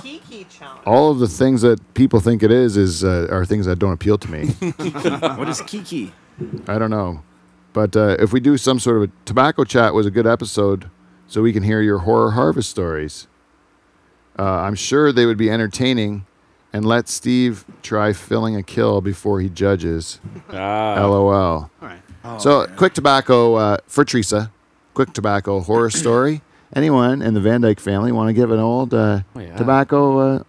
Kiki challenge. All of the things that people think it is are things that don't appeal to me. What is Kiki? I don't know. But if we do some sort of a tobacco chat was a good episode so we can hear your horror harvest stories. I'm sure they would be entertaining, and let Steve try filling a kill before he judges. LOL. All right. So, quick tobacco for Teresa. Quick tobacco horror story. Anyone in the Van Dyke family want to give an old tobacco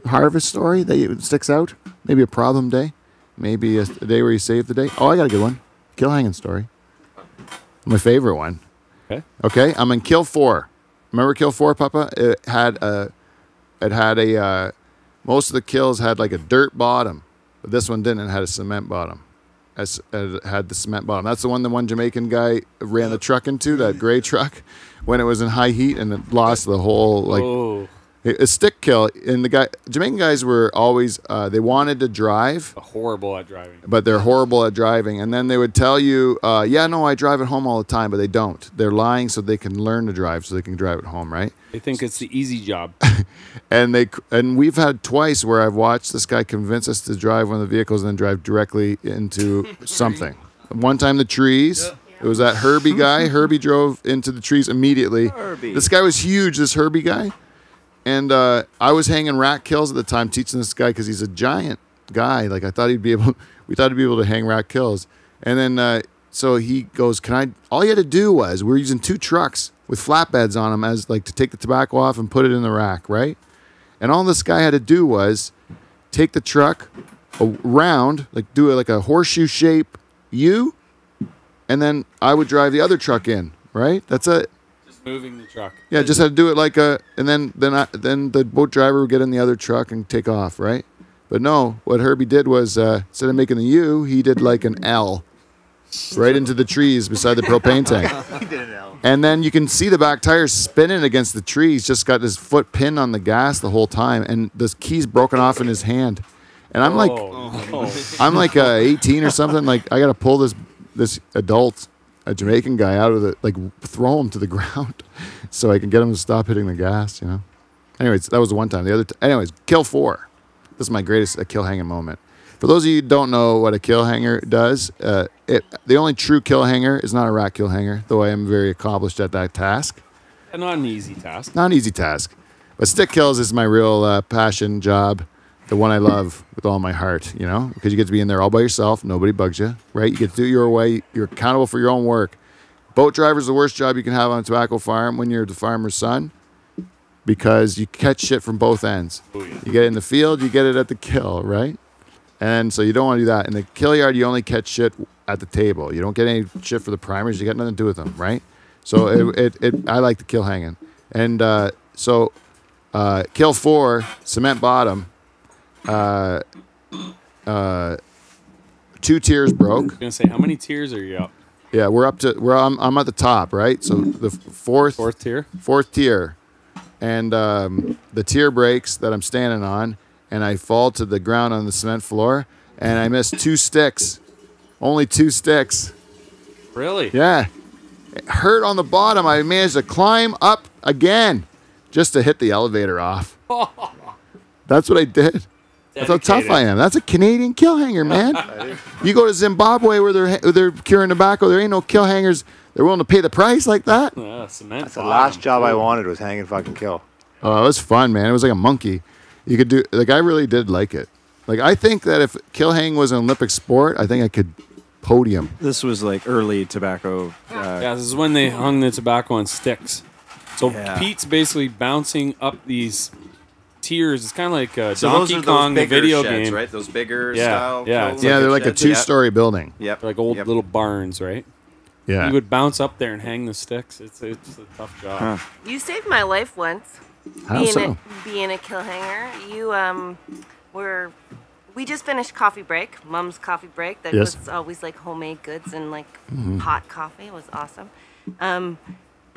harvest story that sticks out? Maybe a problem day. Maybe a day where you saved the day. Oh, I got a good one. Kill hanging story. My favorite one. Okay. I'm in Kill 4. Remember Kill 4, Papa? It had a most of the kills had like a dirt bottom, but this one didn't. It had a cement bottom. It had the cement bottom. That's the one Jamaican guy ran the truck into, that gray truck, when it was in high heat and it lost the whole a stick kill. And Jamaican guys were always they wanted to drive. Horrible at driving. But they're horrible at driving. And then they would tell you, I drive at home all the time, but they don't. They're lying so they can learn to drive, so they can drive at home, right? They think it's the easy job. And we've had twice where I've watched this guy convince us to drive one of the vehicles and then drive directly into something. One time the trees. It was that Herbie guy. Herbie drove into the trees immediately. Herbie. This guy was huge, this Herbie guy. And I was hanging rat kills at the time, teaching this guy because he's a giant guy. Like we thought he'd be able to hang rat kills. And then so he goes, all he had to do was, we were using 2 trucks with flatbeds on them as like to take the tobacco off and put it in the rack, right? And all this guy had to do was take the truck around, like do it like a horseshoe shape U, and then I would drive the other truck in, right? That's it. Just moving the truck. Yeah, just had to do it like and then the boat driver would get in the other truck and take off, right? But no, what Herbie did was instead of making the U, he did like an L right into the trees beside the propane tank. He did an L. And then you can see the back tires spinning against the trees. Just got his foot pinned on the gas the whole time, and the key's broken off in his hand. And I'm I'm like 18 or something. Like I got to pull this adult, a Jamaican guy, out of throw him to the ground, so I can get him to stop hitting the gas. Anyways, that was one time. Anyways, Kill 4. This is my greatest kill hanging moment. For those of you who don't know what a kill hanger does, the only true kill hanger is not a rat kill hanger, though I am very accomplished at that task. And not an easy task. Not an easy task. But stick kills is my real passion job, the one I love with all my heart, because you get to be in there all by yourself. Nobody bugs you, right? You get to do it your way. You're accountable for your own work. Boat driver is the worst job you can have on a tobacco farm when you're the farmer's son, because you catch shit from both ends. Oh, yeah. You get it in the field, you get it at the kill, right? And so you don't want to do that. In the kill yard, you only catch shit at the table. You don't get any shit for the primers. You got nothing to do with them, right? So I like the kill hanging. And Kill 4, cement bottom, 2 tiers broke. I was gonna say, how many tiers are you up? Yeah, I'm at the top, right? So the fourth tier, and the tier breaks that I'm standing on, and I fall to the ground on the cement floor, and I missed 2 sticks, only 2 sticks. Really? Yeah, it hurt on the bottom. I managed to climb up again, just to hit the elevator off. That's what I did. That's how tough I am. That's a Canadian kill hanger, man. You go to Zimbabwe where they're curing tobacco, there ain't no kill hangers. They're willing to pay the price like that. Cement. That's the last job I wanted was hanging fucking kill. Oh, it was fun, man. It was like a monkey. You could do, I really did like it. I think that if kill hanging was an Olympic sport, I think I could podium. This was like early tobacco. This is when they hung the tobacco on sticks. So Pete's basically bouncing up these tiers. It's kind of like Donkey Kong, the video sheds, game, right? Those bigger style. Yeah, they're like a 2-story building. Yep. They're like old little barns, right? Yeah. You would bounce up there and hang the sticks. It's a tough job. Huh. You saved my life once. How so? Being a kill hanger. We just finished coffee break, Mom's coffee break. That Yes. was always like homemade goods and like Mhm. hot coffee. It was awesome.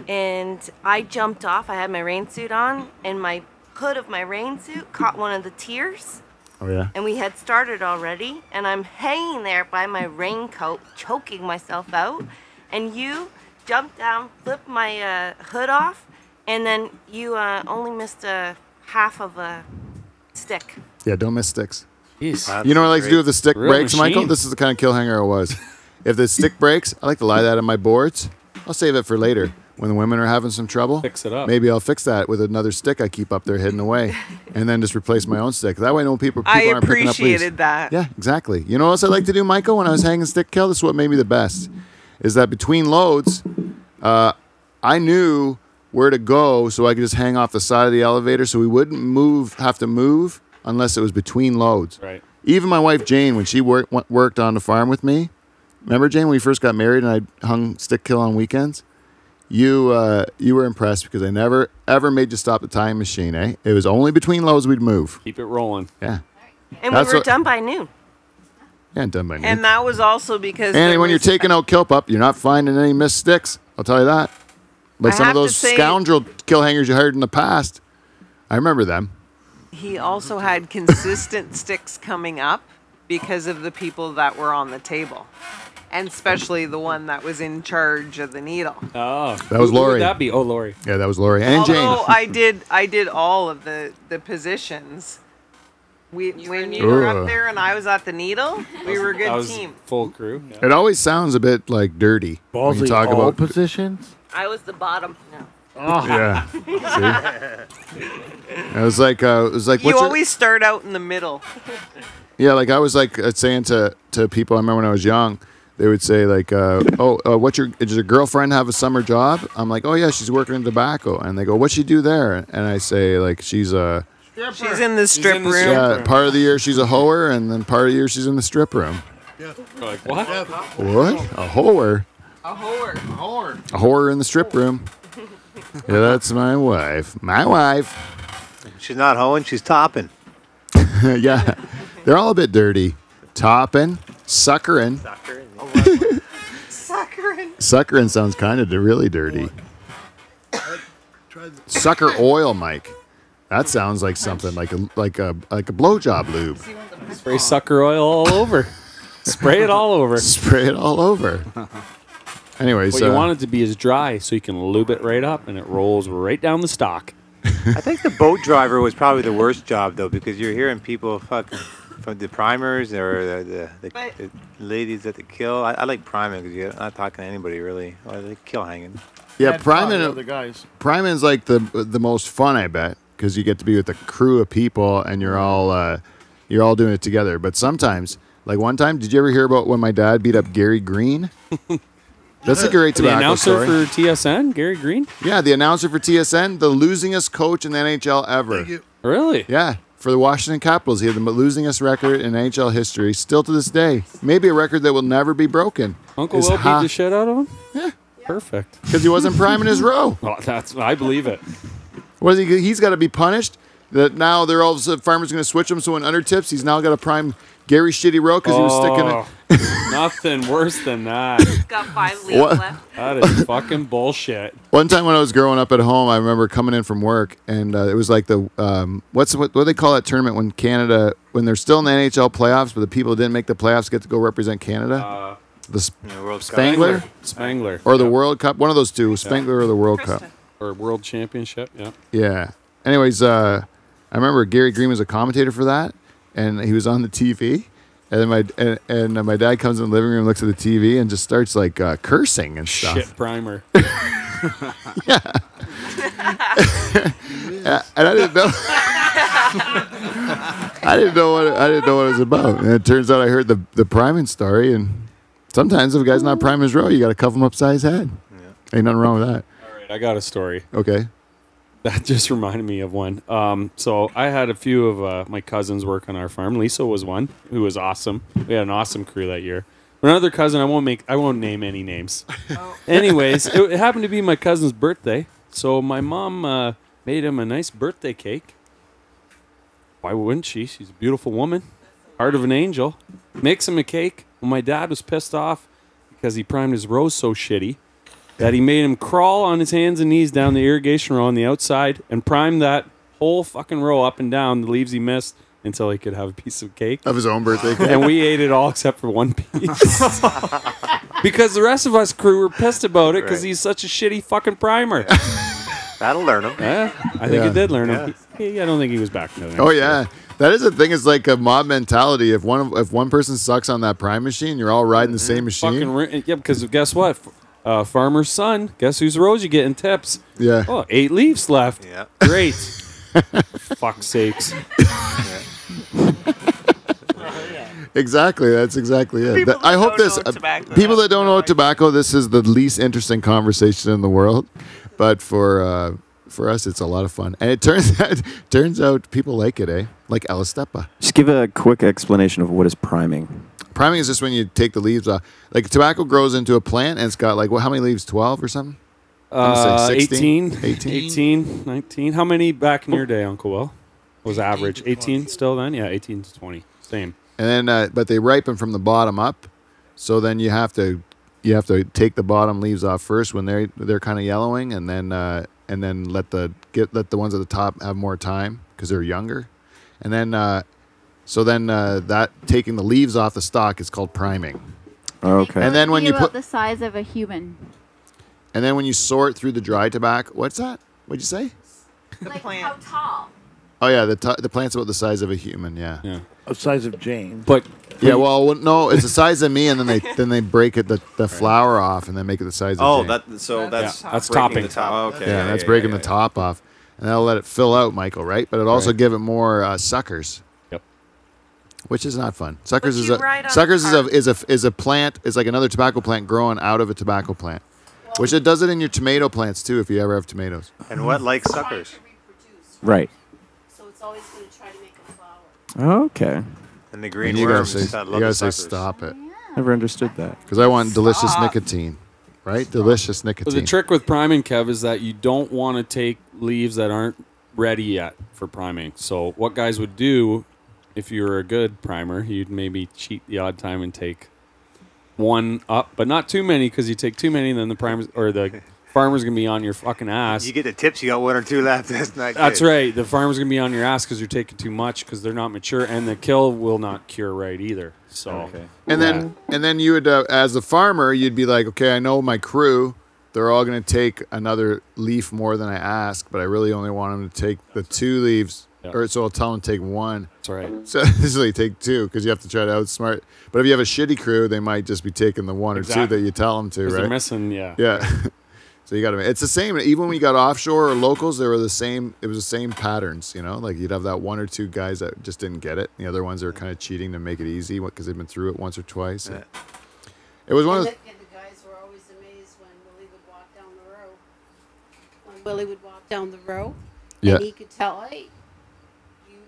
And I jumped off. I had my rain suit on, and my hood of my rain suit caught one of the tiers. Oh, yeah? And we had started already, and I'm hanging there by my raincoat, choking myself out. And you jumped down, flipped my hood off, and then you only missed half of a stick. Yeah, don't miss sticks. Jeez. You know what I like to do if the stick Real breaks, Michael? machine. This is the kind of kill hanger I was. If the stick breaks, I like to lie that on my boards. I'll save it for later. when the women are having some trouble. Fix it up. Maybe I'll fix that with another stick I keep up there hidden away, and then just replace my own stick. That way, no people I aren't picking up leaves. appreciated that. Yeah, exactly. You know what else I like to do, Michael? When I was hanging stick kill, this is what made me the best. Is that between loads, I knew where to go, so I could just hang off the side of the elevator, so we wouldn't have to move unless it was between loads. Right. Even my wife Jane, when she worked on the farm with me, remember Jane when we first got married and I hung stick kill on weekends? You were impressed because I never ever made you stop the time machine. It was only between loads we'd move. Keep it rolling. Yeah. And That's we were what- done by noon. Yeah, done by noon. And that was also because. And there when you're was- taking out kill pup, you're not finding any missed sticks. I'll tell you that. Like I some of have to those say- scoundrel kill hangers you hired in the past. I remember them. He also had consistent sticks coming up because of the people that were on the table. And especially the one that was in charge of the needle. Oh. That was Who would Lori. that be? Oh, Lori. Yeah, that was Lori and Jane. Although I did all of the positions. When you were Ugh. up there and I was at the needle, we were a That good was team. full crew. Yeah. It always sounds a bit like dirty when you Ballsy, talk all about. positions. I was the bottom. No. Yeah. See? It was like You what's your- always start out in the middle. Yeah, like I was like saying to people. I remember when I was young, they would say like, does your girlfriend have a summer job? I'm like, oh yeah, she's working in tobacco. And they go, what's she do there? And I say like, she's She's in the strip room. yeah, part of the year she's a hoer, and then part of the year she's in the strip room. Yeah. Like, what? What? A hoer? A whore. A whore in the strip room. Yeah, that's my wife. My wife. She's not hoeing, she's topping. Yeah, they're all a bit dirty. Topping, suckering. Suckering sounds kind of really dirty. Try the, Sucker oil, Mike. That sounds like something like a blowjob lube. Spray sucker oil all over. Spray it all over. Spray it all over. Anyways, What you want it to be is dry, so you can lube it right up, and it rolls right down the stock. I think the boat driver was probably the worst job, though, because you're hearing people fucking from the primers or the ladies at the kill. I like priming because you're not talking to anybody, really. I like kill hanging. yeah, Had fun with other priming. guys. Priming's like the most fun, I bet, because you get to be with a crew of people and you're all doing it together. But sometimes, like one time, did you ever hear about when my dad beat up Gary Green? That's a great The tobacco announcer story. for TSN, Gary Green? Yeah, the announcer for TSN, the losingest coach in the NHL ever. thank you. Really? Yeah, for the Washington Capitals, he had the losingest record in NHL history, still to this day. Maybe a record that will never be broken. Uncle Is Will beat ha- the shit out of him? Yeah. Perfect. Because he wasn't priming his row. Well, I believe it. What is he? He's got to be punished. That now they're all of a sudden farmers going to switch him. So in under tips, he's now got to prime Gary Shitty Row because he was sticking it. Nothing worse than that. Got 5 leaves What? left. That is fucking bullshit. One time when I was growing up at home, I remember coming in from work, and it was like the what do they call that tournament when Canada, when they're still in the NHL playoffs, but the people who didn't make the playoffs get to go represent Canada. The World Cup. Spangler Spangler. or the World Cup, one of those two, Spangler or the World Cup. Or World Championship, yeah. Yeah. Anyways, I remember Gary Green was a commentator for that, and he was on the TV. And then my dad comes in the living room, looks at the TV, and just starts like cursing and stuff. Shit primer. Yeah, and I didn't know. I didn't know what it was about. And it turns out I heard the priming story, and sometimes if a guy's not priming his row, you got to cuff him upside his head. Ain't nothing wrong with that. All right, I got a story. Okay. That just reminded me of one. So I had a few of my cousins work on our farm. Lisa was one who was awesome. We had an awesome crew that year. Another cousin, I won't name any names. Anyways, it happened to be my cousin's birthday, so my mom made him a nice birthday cake. Why wouldn't she? She's a beautiful woman, heart of an angel. Makes him a cake. Well, my dad was pissed off because he primed his rows so shitty that he made him crawl on his hands and knees down the irrigation row on the outside and prime that whole fucking row up and down, the leaves he missed, until he could have a piece of cake. Of his own birthday cake. And we ate it all except for one piece. Because the rest of us crew were pissed about it because he's such a shitty fucking primer. That'll learn him. Yeah, I think Yeah. it did learn him. I don't think he was back. No, Oh yeah, that is the thing. It's like a mob mentality. If one person sucks on that prime machine, you're all riding the same machine. Fucking yeah, because guess what? Farmer's son. Guess whose rose you getting tips? Yeah. Oh, 8 leaves left. Yeah. Great. Fuck's sakes. Exactly. That's exactly it. People that I hope don't this. know tobacco People have that don't no know idea. tobacco, this is the least interesting conversation in the world. But for us, it's a lot of fun, and it turns out people like it, eh? Like Alistepa. Just give a quick explanation of what is priming. Priming is just when you take the leaves off. Like tobacco grows into a plant, and it's got like how many leaves? 12 or something. 18, 18? 18, 19. How many back in your day, Uncle Will? Was average 18 still then? Yeah, 18 to 20. Same. And then, but they ripen from the bottom up, so then you have to take the bottom leaves off first when they're kind of yellowing, and then let the ones at the top have more time because they're younger, and then that taking the leaves off the stalk is called priming. Okay. And then when you about put the size of a human, and then when you sort through the dry tobacco, what's that? What'd you say? like plant. how tall? Oh yeah, the plant's about the size of a human. Yeah. Yeah. The size of Jane. But Yeah, well, no, it's the size of me, and then they break it the flour off, and then make it the size of Oh, Jane. that's Yeah, that's breaking topping. the top. Oh, okay. Yeah, that's breaking the top off, and that'll let it fill out, Michael. Right, but it also give it more suckers. Yep. Which is not fun. Suckers But is you a ride on suckers the is a plant. It's like another tobacco plant growing out of a tobacco plant, which it does it in your tomato plants too. If you ever have tomatoes. And what likes suckers? Right. So it's always going to try to make a flower. Okay. And the green And you gotta worms say, that you love gotta the say suckers. stop it, Never understood that. because I want delicious nicotine, right? Delicious But nicotine. the trick with priming, Kev, is that you don't want to take leaves that aren't ready yet for priming. So what guys would do, if you were a good primer, you'd maybe cheat the odd time and take one up, but not too many, because you take too many, and then the primers or the farmer's gonna be on your fucking ass. You get the tips, you got 1 or 2 left. That's not That's good. right. The farmer's gonna be on your ass because you're taking too much because they're not mature, and the kill will not cure right either. So, Okay. And then you would, as a farmer, you'd be like, okay, I know my crew, they're all going to take another leaf more than I ask, but I really only want them to take the 2 leaves, Yeah. or so I'll tell them to take 1. that's right. So usually take 2 because you have to try to outsmart. But if you have a shitty crew, they might just be taking the 1 or 2 Exactly. that you tell them to, 'Cause they're right? missing, yeah. Yeah. So you got to. It's the same. Even when you got offshore or locals, they were the same. It was the same patterns. You know, like you'd have that 1 or 2 guys that just didn't get it. The other ones are kind of cheating to make it easy because they've been through it once or twice. Yeah. It was one of the. And the guys were always amazed when Willie would walk down the row. When Willie would walk down the row, Yeah. and he could tell, hey, you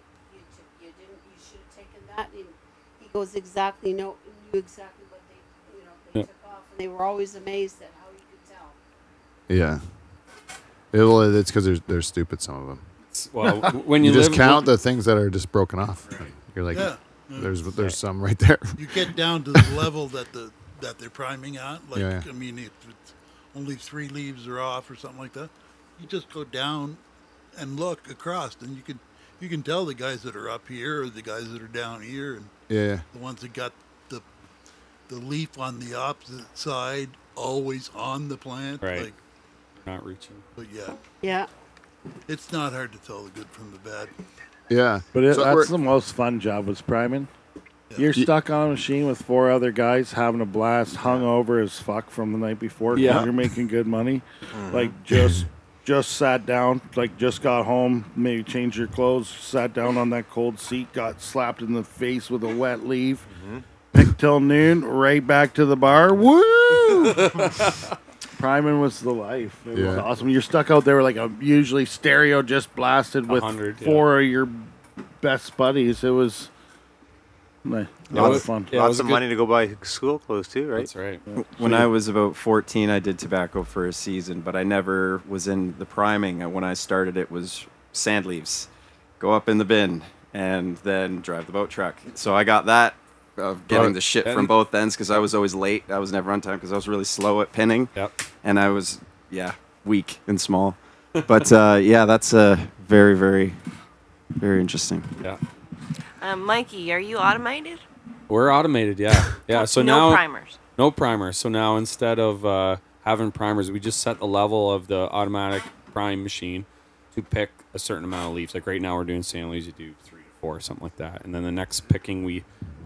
should have taken that. And he goes knew exactly what they Yeah. took off, and they were always amazed at how he could tell. Yeah. It's because they're stupid. Some of them. Well, when you, You just live, count the things that are just broken off. You're like, Yeah. there's some right there. You get down to the level that they're priming at. Like, Yeah. I mean, if it's only 3 leaves are off or something like that, you just go down and look across, and you can tell the guys that are up here or the guys that are down here, and Yeah. the ones that got the leaf on the opposite side always on the plant. Right. Like, not reaching. but yeah, Yeah. it's not hard to tell the good from the bad. Yeah. But So we're- that's the most fun job was priming. You're stuck on a machine with 4 other guys having a blast, hungover as fuck from the night before. 'Cause Yeah. you're making good money. Like just sat down, like just got home, maybe changed your clothes, sat down on that cold seat, got slapped in the face with a wet leaf, picked till noon, right back to the bar. Woo! Priming was the life. It was Yeah. awesome. You're stuck out there with like a usually stereo just blasted with 100, 4 of your best buddies. It was lots of fun. Yeah, it Lots was of a good- money to go buy school clothes too, right? That's right. When I was about 14, I did tobacco for a season, but I never was in the priming. When I started, it was sand leaves. Go up in the bin and then drive the boat truck. So I got that of getting the shit from both ends because I was always late. I was never on time because I was really slow at pinning. Yep. And I was, weak and small. But yeah, that's very, very, very interesting. Yeah. Mikey, are you automated? We're automated, yeah. Yeah. So no now primers. no primers. So now instead of having primers, we just set the level of the automatic prime machine to pick a certain amount of leaves. Like right now we're doing sand leaves, you do 3 to 4, something like that. And then the next picking we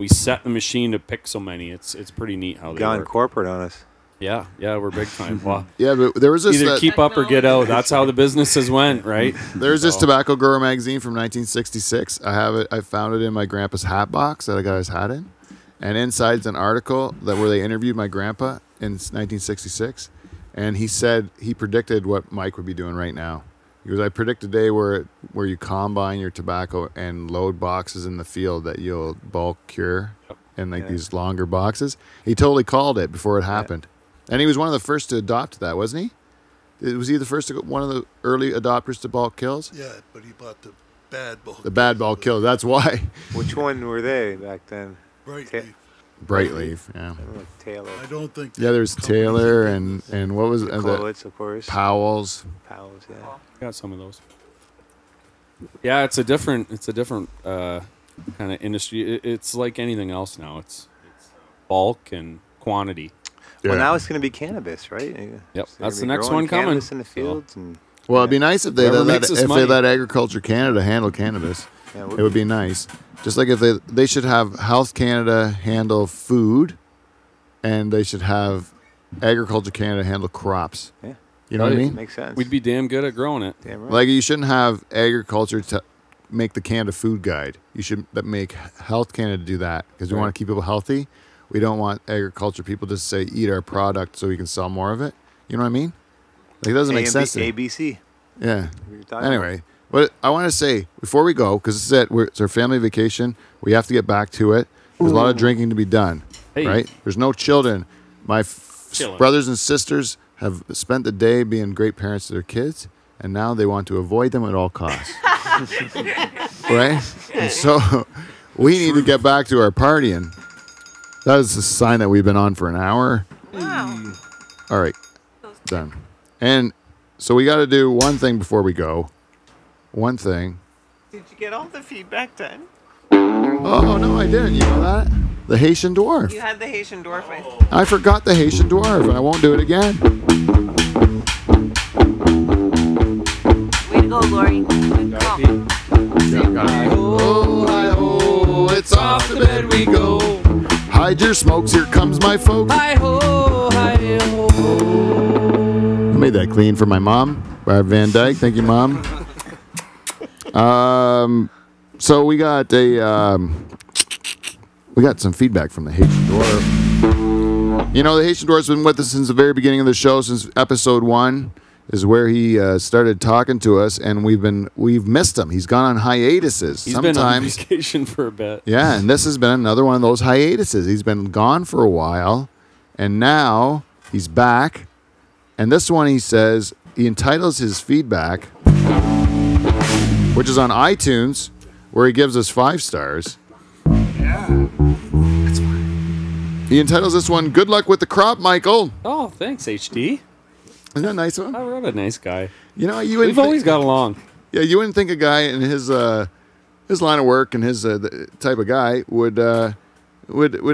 set the machine to pick so many. It's pretty neat how they Gone work. corporate on us. Yeah, we're big time. Wow. Yeah, but there was this Either keep up or get out. That's how the businesses went, right? There's this Tobacco Grower magazine from 1966. I have it. I found it in my grandpa's hat box that I got his hat in, and inside's an article where they interviewed my grandpa in 1966, and he said he predicted what Mike would be doing right now. He goes, I predict a day where you combine your tobacco and load boxes in the field that you'll bulk cure in these longer boxes. He totally called it before it happened. And he was one of the first to adopt that, wasn't he? Was he the first one of the early adopters to bulk kills? Yeah, but he bought the bad bulk. The bad bulk kills. That's why. Which one were they back then? Brightleaf, yeah. Taylor. I don't think. Yeah, there's Taylor and what was Clowitz, of course. Powell's. Powell's, yeah. Got some of those. Yeah, it's a different kind of industry. It's like anything else now. It's bulk and quantity. Well, now it's going to be cannabis, right? Yep, So that's the they're next growing one coming. cannabis in the fields, and Well, it'd be nice if they Whoever let makes us money. Agriculture Canada handle cannabis. Yeah, it would be nice. Just like if they should have Health Canada handle food, and they should have Agriculture Canada handle crops. Yeah. You know what I mean? Makes sense. We'd be damn good at growing it. Damn right. Like you shouldn't have agriculture to make the Canada Food Guide. You should make Health Canada do that because we want to keep people healthy. We don't want agriculture people just to say eat our product so we can sell more of it. You know what I mean? Like it doesn't make sense. ABC. Yeah. talking Anyway, what I want to say before we go, because it's our family vacation, we have to get back to it. There's a lot of drinking to be done, right? There's no children. My brothers and sisters have spent the day being great parents to their kids, and now they want to avoid them at all costs. Right? And so we need to get back to our partying. That is a sign that we've been on for an hour. Wow. All right. Done. And so we got to do one thing before we go. One thing. Did you get all the feedback done? Oh, no, I didn't. You know that? The Haitian dwarf. You had the Haitian dwarf. I forgot the Haitian dwarf, and I won't do it again. Way to go, Lori. Good call. Oh, hi-ho, it's off to bed we go. Hide your smokes, here comes my folks. Hi-ho, hi-ho. I made that clean for my mom, Barb Van Dyke. Thank you, Mom. So we got some feedback from the Haitian dwarf. You know, the Haitian dwarf's been with us since the very beginning of the show, since episode 1 is where he started talking to us, and we've missed him. He's gone on hiatuses. He's been on vacation for a bit. Yeah, and this has been another one of those hiatuses. He's been gone for a while, and now he's back. And this one, he says, he entitles his feedback, which is on iTunes, where he gives us 5 stars. Yeah. That's fine. He entitles this one, Good Luck with the Crop, Michael. Oh, thanks, HD. Isn't that a nice one? I wrote a nice guy. You know, we've always got along. Yeah, you wouldn't think a guy in his line of work and his the type of guy would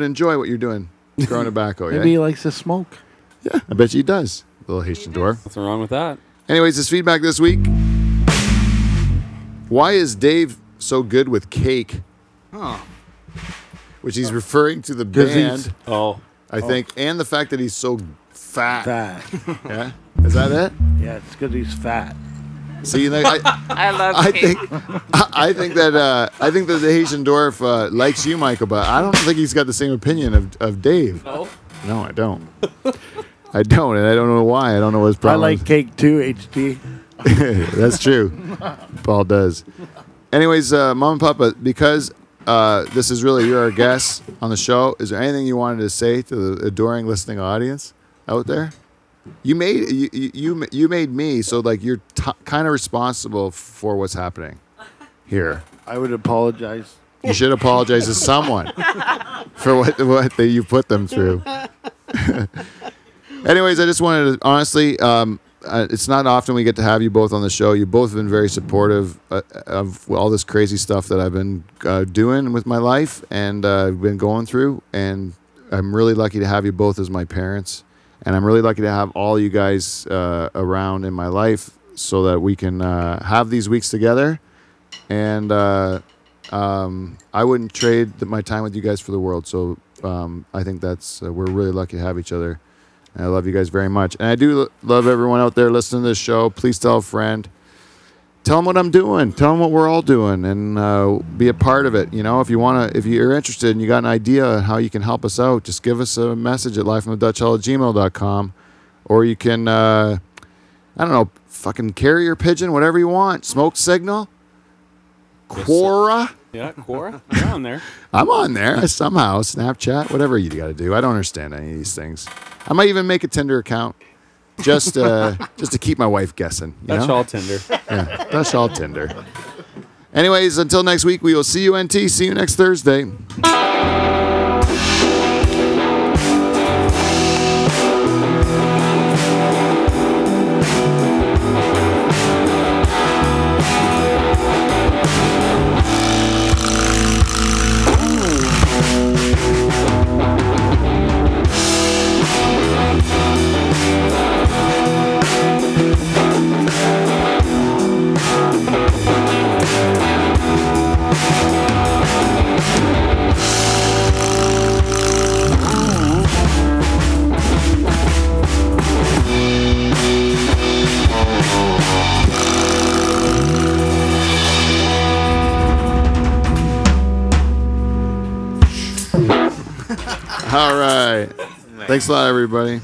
enjoy what you're doing, growing tobacco. Maybe he likes to smoke. Yeah, I bet he does. Little Haitian dwarf. Nothing wrong with that. Anyways, his feedback this week. Why is Dave so good with cake? Huh. Which he's referring to the band. I think, and the fact that he's so fat. Yeah, is that it? Yeah, it's because he's fat. See, you know, I love cake. I think that the Haitian dwarf likes you, Michael, but I don't think he's got the same opinion of Dave. No, I don't. I don't, and I don't know why. I don't know what his problem I like cake too, HD. That's true. Paul does. Anyways, Mom and Papa, because this is really, you're our guest on the show, is there anything you wanted to say to the adoring listening audience out there? You made me, so like you're kind of responsible for what's happening here. I would apologize. You should apologize to someone for what you put them through. Anyways, I just wanted to, honestly, it's not often we get to have you both on the show. You both have been very supportive of all this crazy stuff that I've been doing with my life and been going through. And I'm really lucky to have you both as my parents. And I'm really lucky to have all you guys around in my life so that we can have these weeks together. And I wouldn't trade my time with you guys for the world. So I think we're really lucky to have each other. I love you guys very much. And I do love everyone out there listening to this show. Please tell a friend. Tell them what I'm doing. Tell them what we're all doing, and be a part of it. You know, if you're interested and you got an idea on how you can help us out, just give us a message at livefromthedutchhall@gmail.com, or you can, I don't know, fucking carrier pigeon, whatever you want. Smoke signal, Quora. Yeah, Quora. You're on there. I'm on there somehow. Snapchat, whatever you got to do. I don't understand any of these things. I might even make a Tinder account. Just to keep my wife guessing. That's all Tinder. Yeah, that's all Tinder. Anyways, until next week, we will see you, NT. See you next Thursday. All right. Thanks a lot, everybody.